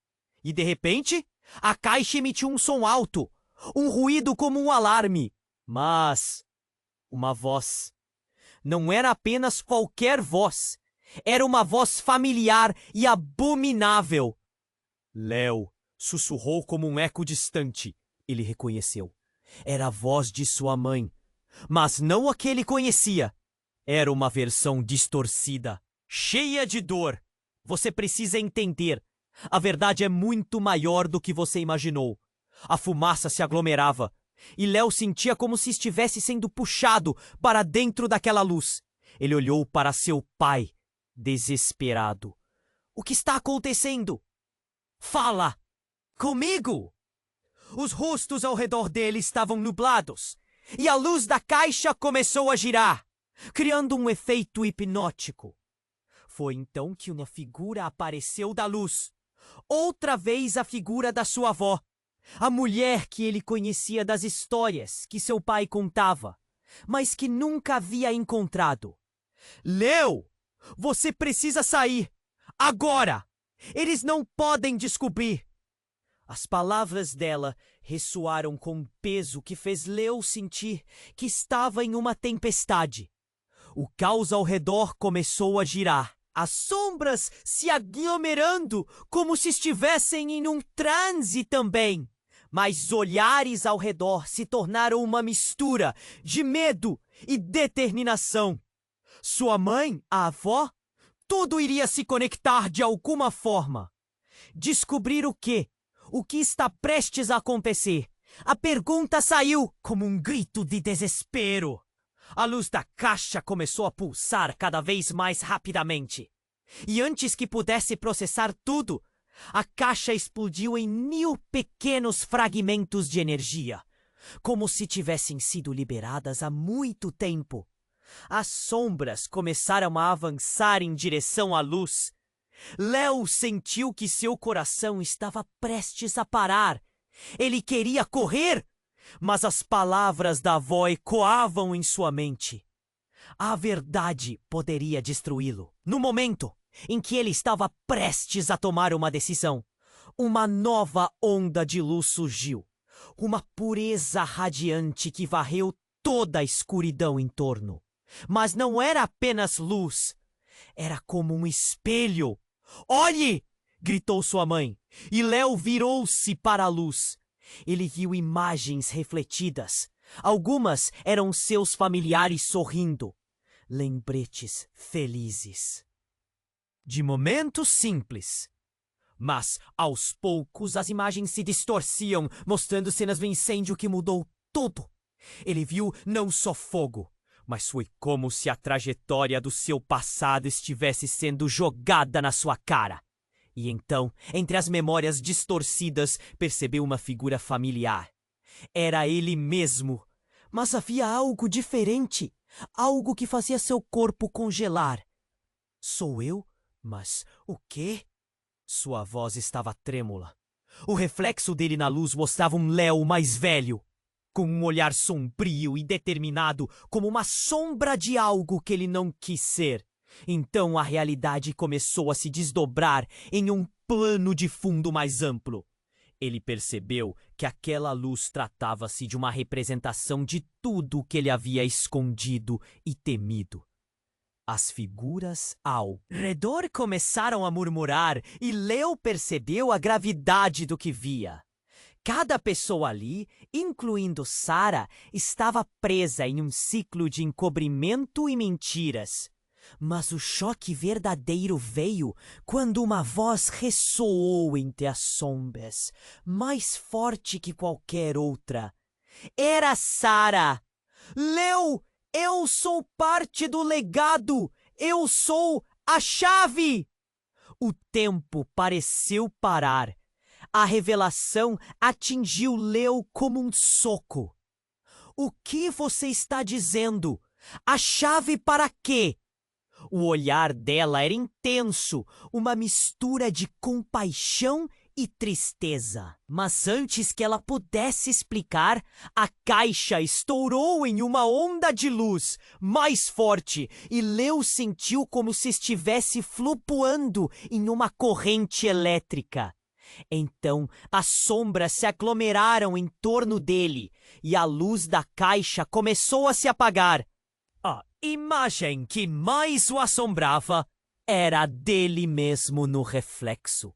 E de repente, a caixa emitiu um som alto, um ruído como um alarme. Mas uma voz. Não era apenas qualquer voz. Era uma voz familiar e abominável. Léo sussurrou como um eco distante. Ele reconheceu. Era a voz de sua mãe. Mas não a que ele conhecia. Era uma versão distorcida, cheia de dor. Você precisa entender. A verdade é muito maior do que você imaginou. A fumaça se aglomerava, e Léo sentia como se estivesse sendo puxado para dentro daquela luz. Ele olhou para seu pai, desesperado. "O que está acontecendo? Fala! Comigo!" Os rostos ao redor dele estavam nublados, e a luz da caixa começou a girar, criando um efeito hipnótico. Foi então que uma figura apareceu da luz. Outra vez a figura da sua avó, a mulher que ele conhecia das histórias que seu pai contava, mas que nunca havia encontrado. "Léo, você precisa sair! Agora! Eles não podem descobrir!" As palavras dela ressoaram com um peso que fez Léo sentir que estava em uma tempestade. O caos ao redor começou a girar, as sombras se aglomerando como se estivessem em um transe também. Mas olhares ao redor se tornaram uma mistura de medo e determinação. Sua mãe, a avó, tudo iria se conectar de alguma forma. Descobrir o quê? O que está prestes a acontecer? A pergunta saiu como um grito de desespero. A luz da caixa começou a pulsar cada vez mais rapidamente. E antes que pudesse processar tudo, a caixa explodiu em 1000 pequenos fragmentos de energia, como se tivessem sido liberadas há muito tempo. As sombras começaram a avançar em direção à luz. Léo sentiu que seu coração estava prestes a parar. Ele queria correr, mas as palavras da avó ecoavam em sua mente. A verdade poderia destruí-lo. No momento em que ele estava prestes a tomar uma decisão, uma nova onda de luz surgiu. Uma pureza radiante que varreu toda a escuridão em torno. Mas não era apenas luz. Era como um espelho. "Olhe!" gritou sua mãe, e Léo virou-se para a luz. Ele viu imagens refletidas. Algumas eram seus familiares sorrindo. Lembretes felizes. De momentos simples. Mas, aos poucos, as imagens se distorciam, mostrando cenas do incêndio que mudou tudo. Ele viu não só fogo, mas foi como se a trajetória do seu passado estivesse sendo jogada na sua cara. E então, entre as memórias distorcidas, percebeu uma figura familiar. Era ele mesmo. Mas havia algo diferente. Algo que fazia seu corpo congelar. "Sou eu? Mas o quê?" Sua voz estava trêmula. O reflexo dele na luz mostrava um Leo mais velho, com um olhar sombrio e determinado, como uma sombra de algo que ele não quis ser. Então a realidade começou a se desdobrar em um plano de fundo mais amplo. Ele percebeu que aquela luz tratava-se de uma representação de tudo o que ele havia escondido e temido. As figuras ao redor começaram a murmurar e Leo percebeu a gravidade do que via. Cada pessoa ali, incluindo Sarah, estava presa em um ciclo de encobrimento e mentiras. Mas o choque verdadeiro veio quando uma voz ressoou entre as sombras, mais forte que qualquer outra. Era Sarah! Leo, eu sou parte do legado! Eu sou a chave! O tempo pareceu parar. A revelação atingiu Leo como um soco. O que você está dizendo? A chave para quê? O olhar dela era intenso, uma mistura de compaixão e tristeza. Mas antes que ela pudesse explicar, a caixa estourou em uma onda de luz mais forte e Leo sentiu como se estivesse flutuando em uma corrente elétrica. Então, as sombras se aglomeraram em torno dele e a luz da caixa começou a se apagar. A imagem que mais o assombrava era a dele mesmo no reflexo.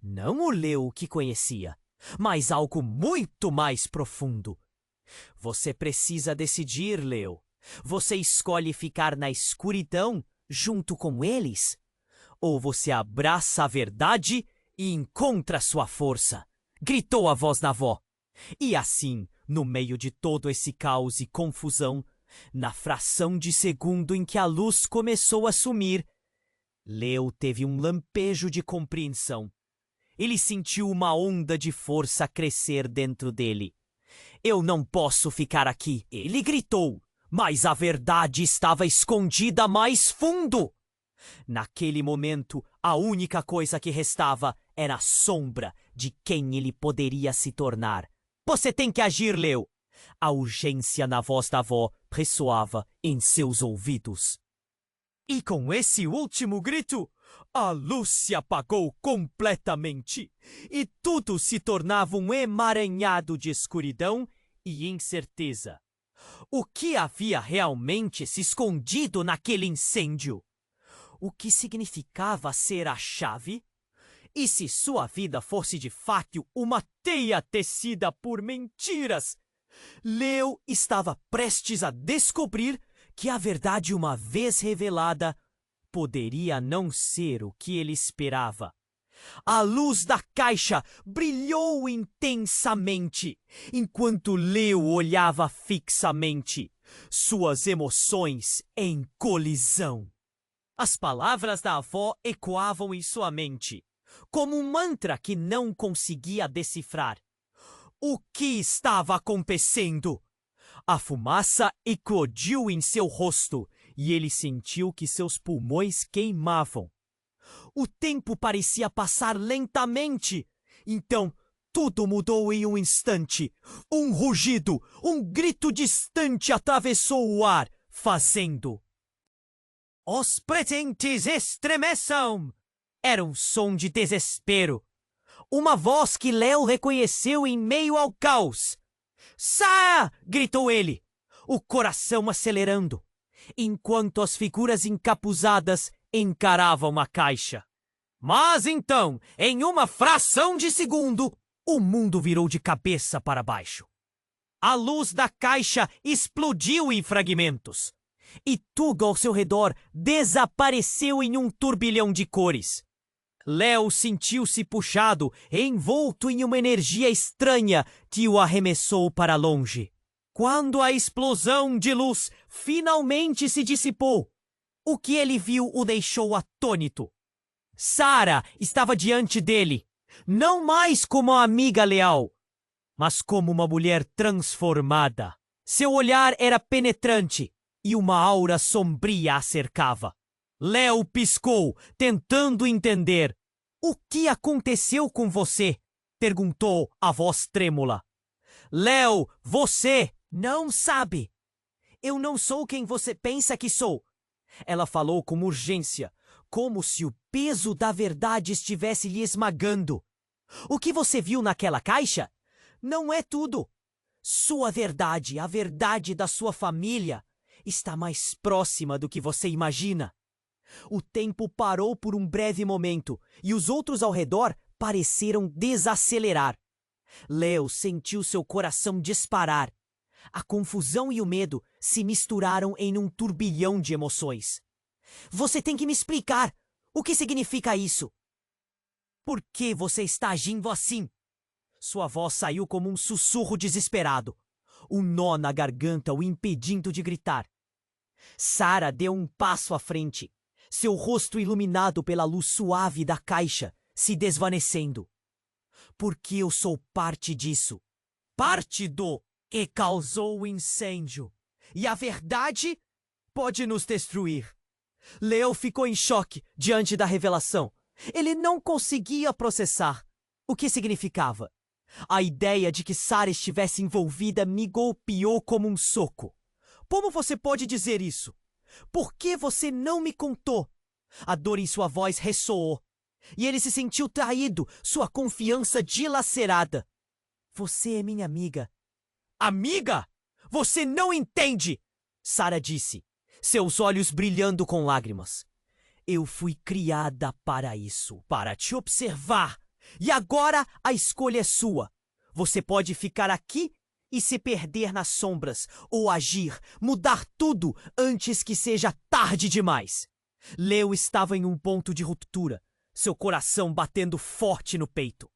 Não o Leo que conhecia, mas algo muito mais profundo. Você precisa decidir, Leo. Você escolhe ficar na escuridão junto com eles? Ou você abraça a verdade e encontra sua força? Gritou a voz da avó. E assim, no meio de todo esse caos e confusão, na fração de segundo em que a luz começou a sumir, Leo teve um lampejo de compreensão. Ele sentiu uma onda de força crescer dentro dele. Eu não posso ficar aqui, ele gritou, mas a verdade estava escondida mais fundo. Naquele momento, a única coisa que restava era a sombra de quem ele poderia se tornar. Você tem que agir, Leo. A urgência na voz da avó ressoava em seus ouvidos. E com esse último grito, a luz se apagou completamente e tudo se tornava um emaranhado de escuridão e incerteza. O que havia realmente se escondido naquele incêndio? O que significava ser a chave? E se sua vida fosse de fato uma teia tecida por mentiras? Leo estava prestes a descobrir que a verdade, uma vez revelada, poderia não ser o que ele esperava. A luz da caixa brilhou intensamente, enquanto Leo olhava fixamente, suas emoções em colisão. As palavras da avó ecoavam em sua mente, como um mantra que não conseguia decifrar. O que estava acontecendo? A fumaça eclodiu em seu rosto e ele sentiu que seus pulmões queimavam. O tempo parecia passar lentamente. Então, tudo mudou em um instante. Um rugido, um grito distante atravessou o ar, fazendo... Os presentes estremeçam! Era um som de desespero. Uma voz que Leo reconheceu em meio ao caos. Saia! Gritou ele, o coração acelerando, enquanto as figuras encapuzadas encaravam a caixa. Mas então, em uma fração de segundo, o mundo virou de cabeça para baixo. A luz da caixa explodiu em fragmentos, e tudo ao seu redor desapareceu em um turbilhão de cores. Leo sentiu-se puxado, envolto em uma energia estranha que o arremessou para longe. Quando a explosão de luz finalmente se dissipou, o que ele viu o deixou atônito. Sarah estava diante dele, não mais como uma amiga leal, mas como uma mulher transformada. Seu olhar era penetrante e uma aura sombria a cercava. Leo piscou, tentando entender, O que aconteceu com você? Perguntou a voz trêmula. Léo, você não sabe. Eu não sou quem você pensa que sou. Ela falou com urgência, como se o peso da verdade estivesse lhe esmagando. O que você viu naquela caixa? Não é tudo. Sua verdade, a verdade da sua família, está mais próxima do que você imagina. O tempo parou por um breve momento e os outros ao redor pareceram desacelerar. Léo sentiu seu coração disparar. A confusão e o medo se misturaram em um turbilhão de emoções. Você tem que me explicar. O que significa isso? Por que você está agindo assim? Sua voz saiu como um sussurro desesperado. Um nó na garganta o impedindo de gritar. Sarah deu um passo à frente, seu rosto iluminado pela luz suave da caixa, se desvanecendo. Porque eu sou parte disso. Parte do que causou o incêndio. E a verdade pode nos destruir. Leo ficou em choque diante da revelação. Ele não conseguia processar o que significava. A ideia de que Sarah estivesse envolvida me golpeou como um soco. Como você pode dizer isso? Por que você não me contou? A dor em sua voz ressoou. E ele se sentiu traído, sua confiança dilacerada. Você é minha amiga. Amiga? Você não entende! Sarah disse, seus olhos brilhando com lágrimas. Eu fui criada para isso, para te observar. E agora a escolha é sua. Você pode ficar aqui e se perder nas sombras, ou agir, mudar tudo antes que seja tarde demais. Leo estava em um ponto de ruptura, seu coração batendo forte no peito.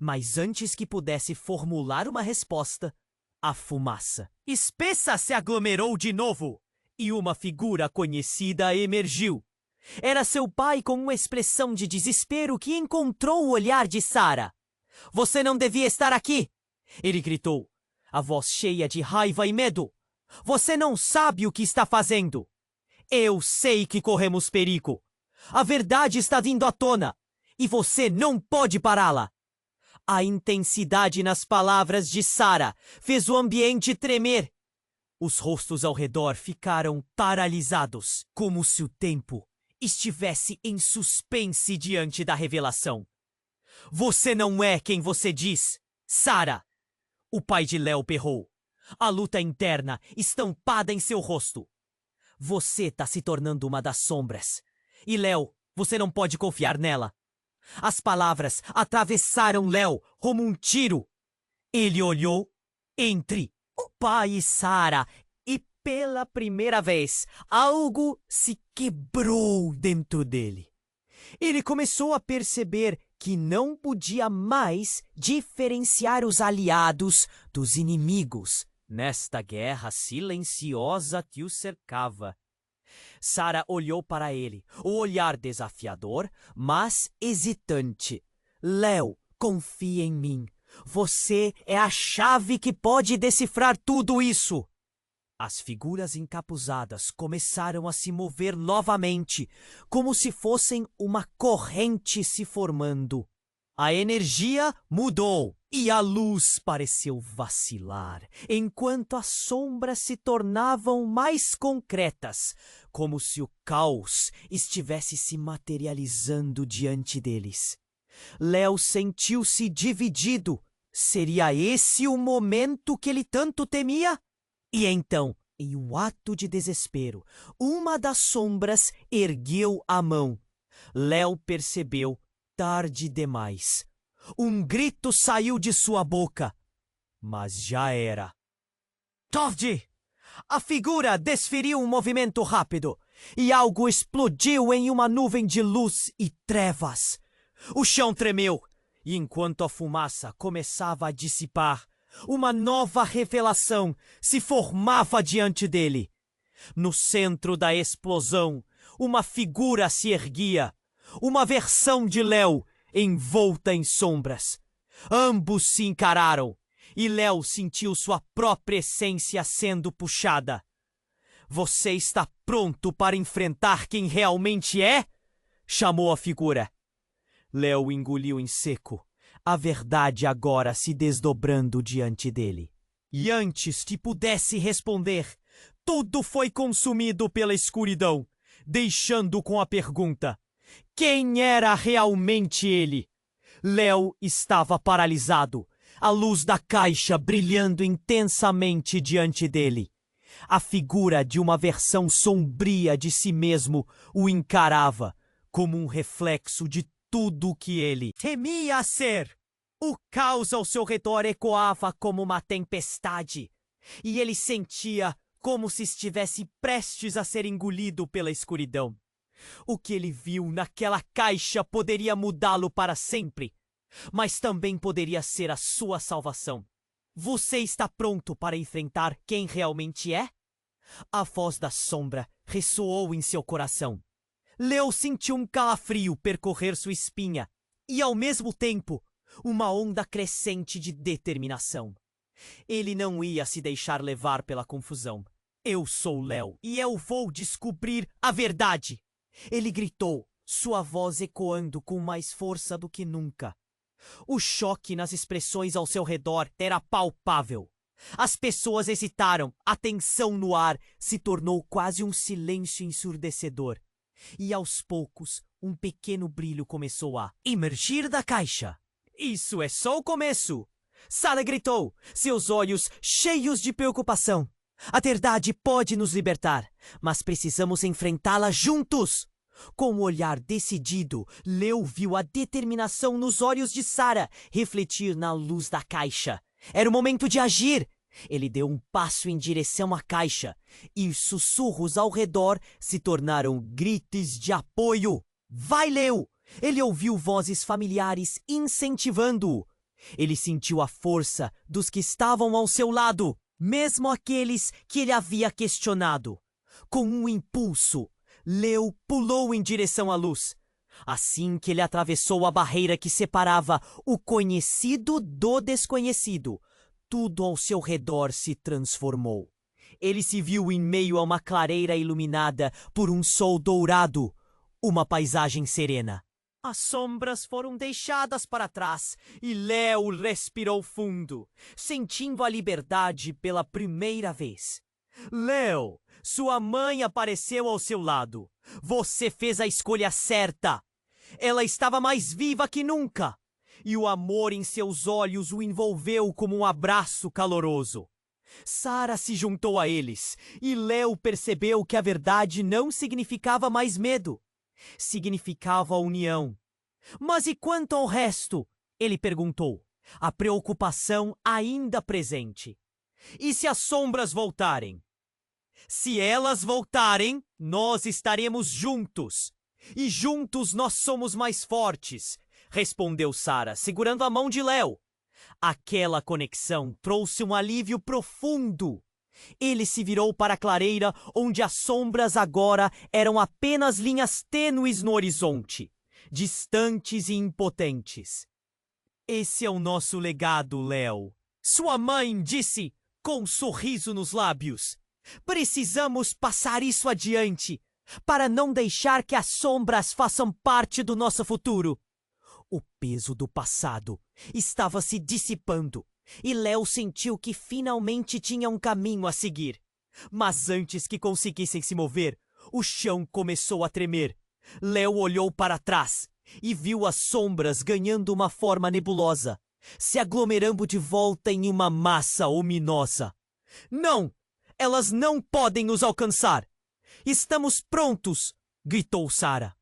Mas antes que pudesse formular uma resposta, a fumaça espessa se aglomerou de novo e uma figura conhecida emergiu. Era seu pai com uma expressão de desespero que encontrou o olhar de Sarah. Você não devia estar aqui! Ele gritou, a voz cheia de raiva e medo. Você não sabe o que está fazendo! Eu sei que corremos perigo. A verdade está vindo à tona e você não pode pará-la. A intensidade nas palavras de Sarah fez o ambiente tremer. Os rostos ao redor ficaram paralisados, como se o tempo estivesse em suspense diante da revelação. Você não é quem você diz, Sarah! O pai de Léo berrou, a luta interna estampada em seu rosto. Você está se tornando uma das sombras. E Léo, você não pode confiar nela. As palavras atravessaram Léo como um tiro. Ele olhou entre o pai e Sarah e pela primeira vez algo se quebrou dentro dele. Ele começou a perceber que não podia mais diferenciar os aliados dos inimigos nesta guerra silenciosa que o cercava. Sarah olhou para ele, o olhar desafiador, mas hesitante. Léo, confia em mim. Você é a chave que pode decifrar tudo isso. As figuras encapuzadas começaram a se mover novamente, como se fossem uma corrente se formando. A energia mudou e a luz pareceu vacilar, enquanto as sombras se tornavam mais concretas, como se o caos estivesse se materializando diante deles. Léo sentiu-se dividido. Seria esse o momento que ele tanto temia? E então, em um ato de desespero, uma das sombras ergueu a mão. Léo percebeu, tarde demais. Um grito saiu de sua boca, mas já era. Tovdi! A figura desferiu um movimento rápido, e algo explodiu em uma nuvem de luz e trevas. O chão tremeu, e enquanto a fumaça começava a dissipar, uma nova revelação se formava diante dele. No centro da explosão, uma figura se erguia, uma versão de Léo envolta em sombras. Ambos se encararam, e Léo sentiu sua própria essência sendo puxada. Você está pronto para enfrentar quem realmente é? Chamou a figura. Léo engoliu em seco, a verdade agora se desdobrando diante dele. E antes que pudesse responder, tudo foi consumido pela escuridão, deixando com a pergunta: quem era realmente ele? Léo estava paralisado, a luz da caixa brilhando intensamente diante dele. A figura de uma versão sombria de si mesmo o encarava como um reflexo de tudo o que ele temia ser. O caos ao seu redor ecoava como uma tempestade, e ele sentia como se estivesse prestes a ser engolido pela escuridão. O que ele viu naquela caixa poderia mudá-lo para sempre, mas também poderia ser a sua salvação. Você está pronto para enfrentar quem realmente é? A voz da sombra ressoou em seu coração. Léo sentiu um calafrio percorrer sua espinha e, ao mesmo tempo, uma onda crescente de determinação. Ele não ia se deixar levar pela confusão. Eu sou Léo e eu vou descobrir a verdade! Ele gritou, sua voz ecoando com mais força do que nunca. O choque nas expressões ao seu redor era palpável. As pessoas hesitaram, a tensão no ar se tornou quase um silêncio ensurdecedor. E aos poucos, um pequeno brilho começou a emergir da caixa. Isso é só o começo! Sarah gritou, seus olhos cheios de preocupação. A verdade pode nos libertar, mas precisamos enfrentá-la juntos! Com um olhar decidido, Léo viu a determinação nos olhos de Sarah refletir na luz da caixa. Era o momento de agir! Ele deu um passo em direção à caixa e sussurros ao redor se tornaram gritos de apoio. Vai, Léo! Ele ouviu vozes familiares incentivando-o. Ele sentiu a força dos que estavam ao seu lado, mesmo aqueles que ele havia questionado. Com um impulso, Léo pulou em direção à luz. Assim que ele atravessou a barreira que separava o conhecido do desconhecido, tudo ao seu redor se transformou. Ele se viu em meio a uma clareira iluminada por um sol dourado, uma paisagem serena. As sombras foram deixadas para trás e Léo respirou fundo, sentindo a liberdade pela primeira vez. Léo, sua mãe apareceu ao seu lado. Você fez a escolha certa. Ela estava mais viva que nunca. E o amor em seus olhos o envolveu como um abraço caloroso. Sarah se juntou a eles, e Léo percebeu que a verdade não significava mais medo. Significava a união. Mas e quanto ao resto? Ele perguntou, a preocupação ainda presente. E se as sombras voltarem? Se elas voltarem, nós estaremos juntos. E juntos nós somos mais fortes, respondeu Sarah, segurando a mão de Léo. Aquela conexão trouxe um alívio profundo. Ele se virou para a clareira, onde as sombras agora eram apenas linhas tênues no horizonte, distantes e impotentes. Esse é o nosso legado, Léo. Sua mãe disse, com um sorriso nos lábios. Precisamos passar isso adiante, para não deixar que as sombras façam parte do nosso futuro. O peso do passado estava se dissipando e Léo sentiu que finalmente tinha um caminho a seguir. Mas antes que conseguissem se mover, o chão começou a tremer. Léo olhou para trás e viu as sombras ganhando uma forma nebulosa, se aglomerando de volta em uma massa ominosa. Não! Elas não podem nos alcançar! Estamos prontos! Gritou Sarah,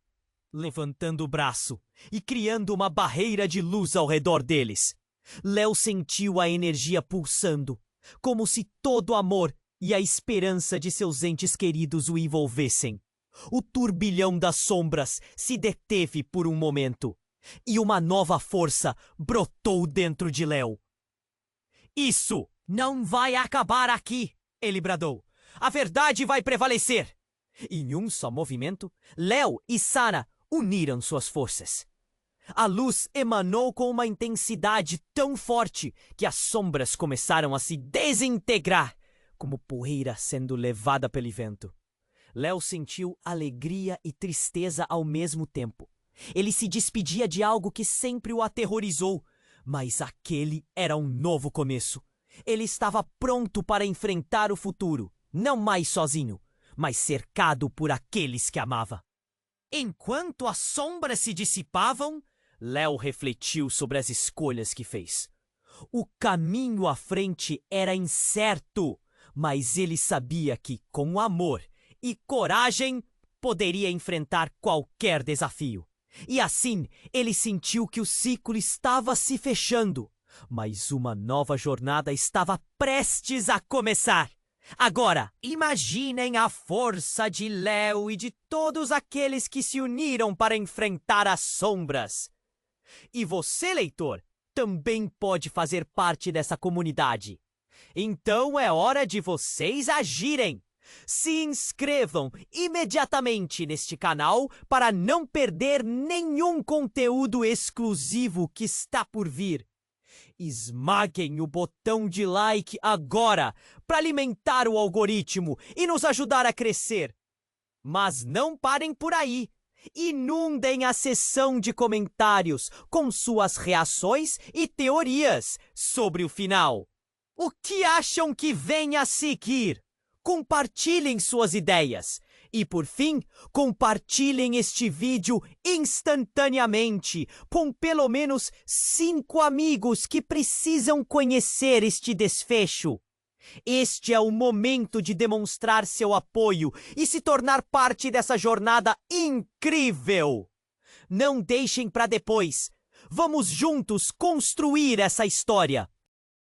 levantando o braço e criando uma barreira de luz ao redor deles. Léo sentiu a energia pulsando, como se todo o amor e a esperança de seus entes queridos o envolvessem. O turbilhão das sombras se deteve por um momento, e uma nova força brotou dentro de Léo. Isso não vai acabar aqui! Ele bradou. A verdade vai prevalecer! Em um só movimento, Léo e Sarah uniram suas forças. A luz emanou com uma intensidade tão forte que as sombras começaram a se desintegrar, como poeira sendo levada pelo vento. Léo sentiu alegria e tristeza ao mesmo tempo. Ele se despedia de algo que sempre o aterrorizou, mas aquele era um novo começo. Ele estava pronto para enfrentar o futuro, não mais sozinho, mas cercado por aqueles que amava. Enquanto as sombras se dissipavam, Léo refletiu sobre as escolhas que fez. O caminho à frente era incerto, mas ele sabia que, com amor e coragem, poderia enfrentar qualquer desafio. E assim, ele sentiu que o ciclo estava se fechando, mas uma nova jornada estava prestes a começar. Agora, imaginem a força de Léo e de todos aqueles que se uniram para enfrentar as sombras. E você, leitor, também pode fazer parte dessa comunidade. Então é hora de vocês agirem. Se inscrevam imediatamente neste canal para não perder nenhum conteúdo exclusivo que está por vir. Esmaguem o botão de like agora para alimentar o algoritmo e nos ajudar a crescer. Mas não parem por aí. Inundem a seção de comentários com suas reações e teorias sobre o final. O que acham que vem a seguir? Compartilhem suas ideias. E, por fim, compartilhem este vídeo instantaneamente com pelo menos 5 amigos que precisam conhecer este desfecho. Este é o momento de demonstrar seu apoio e se tornar parte dessa jornada incrível. Não deixem para depois. Vamos juntos construir essa história.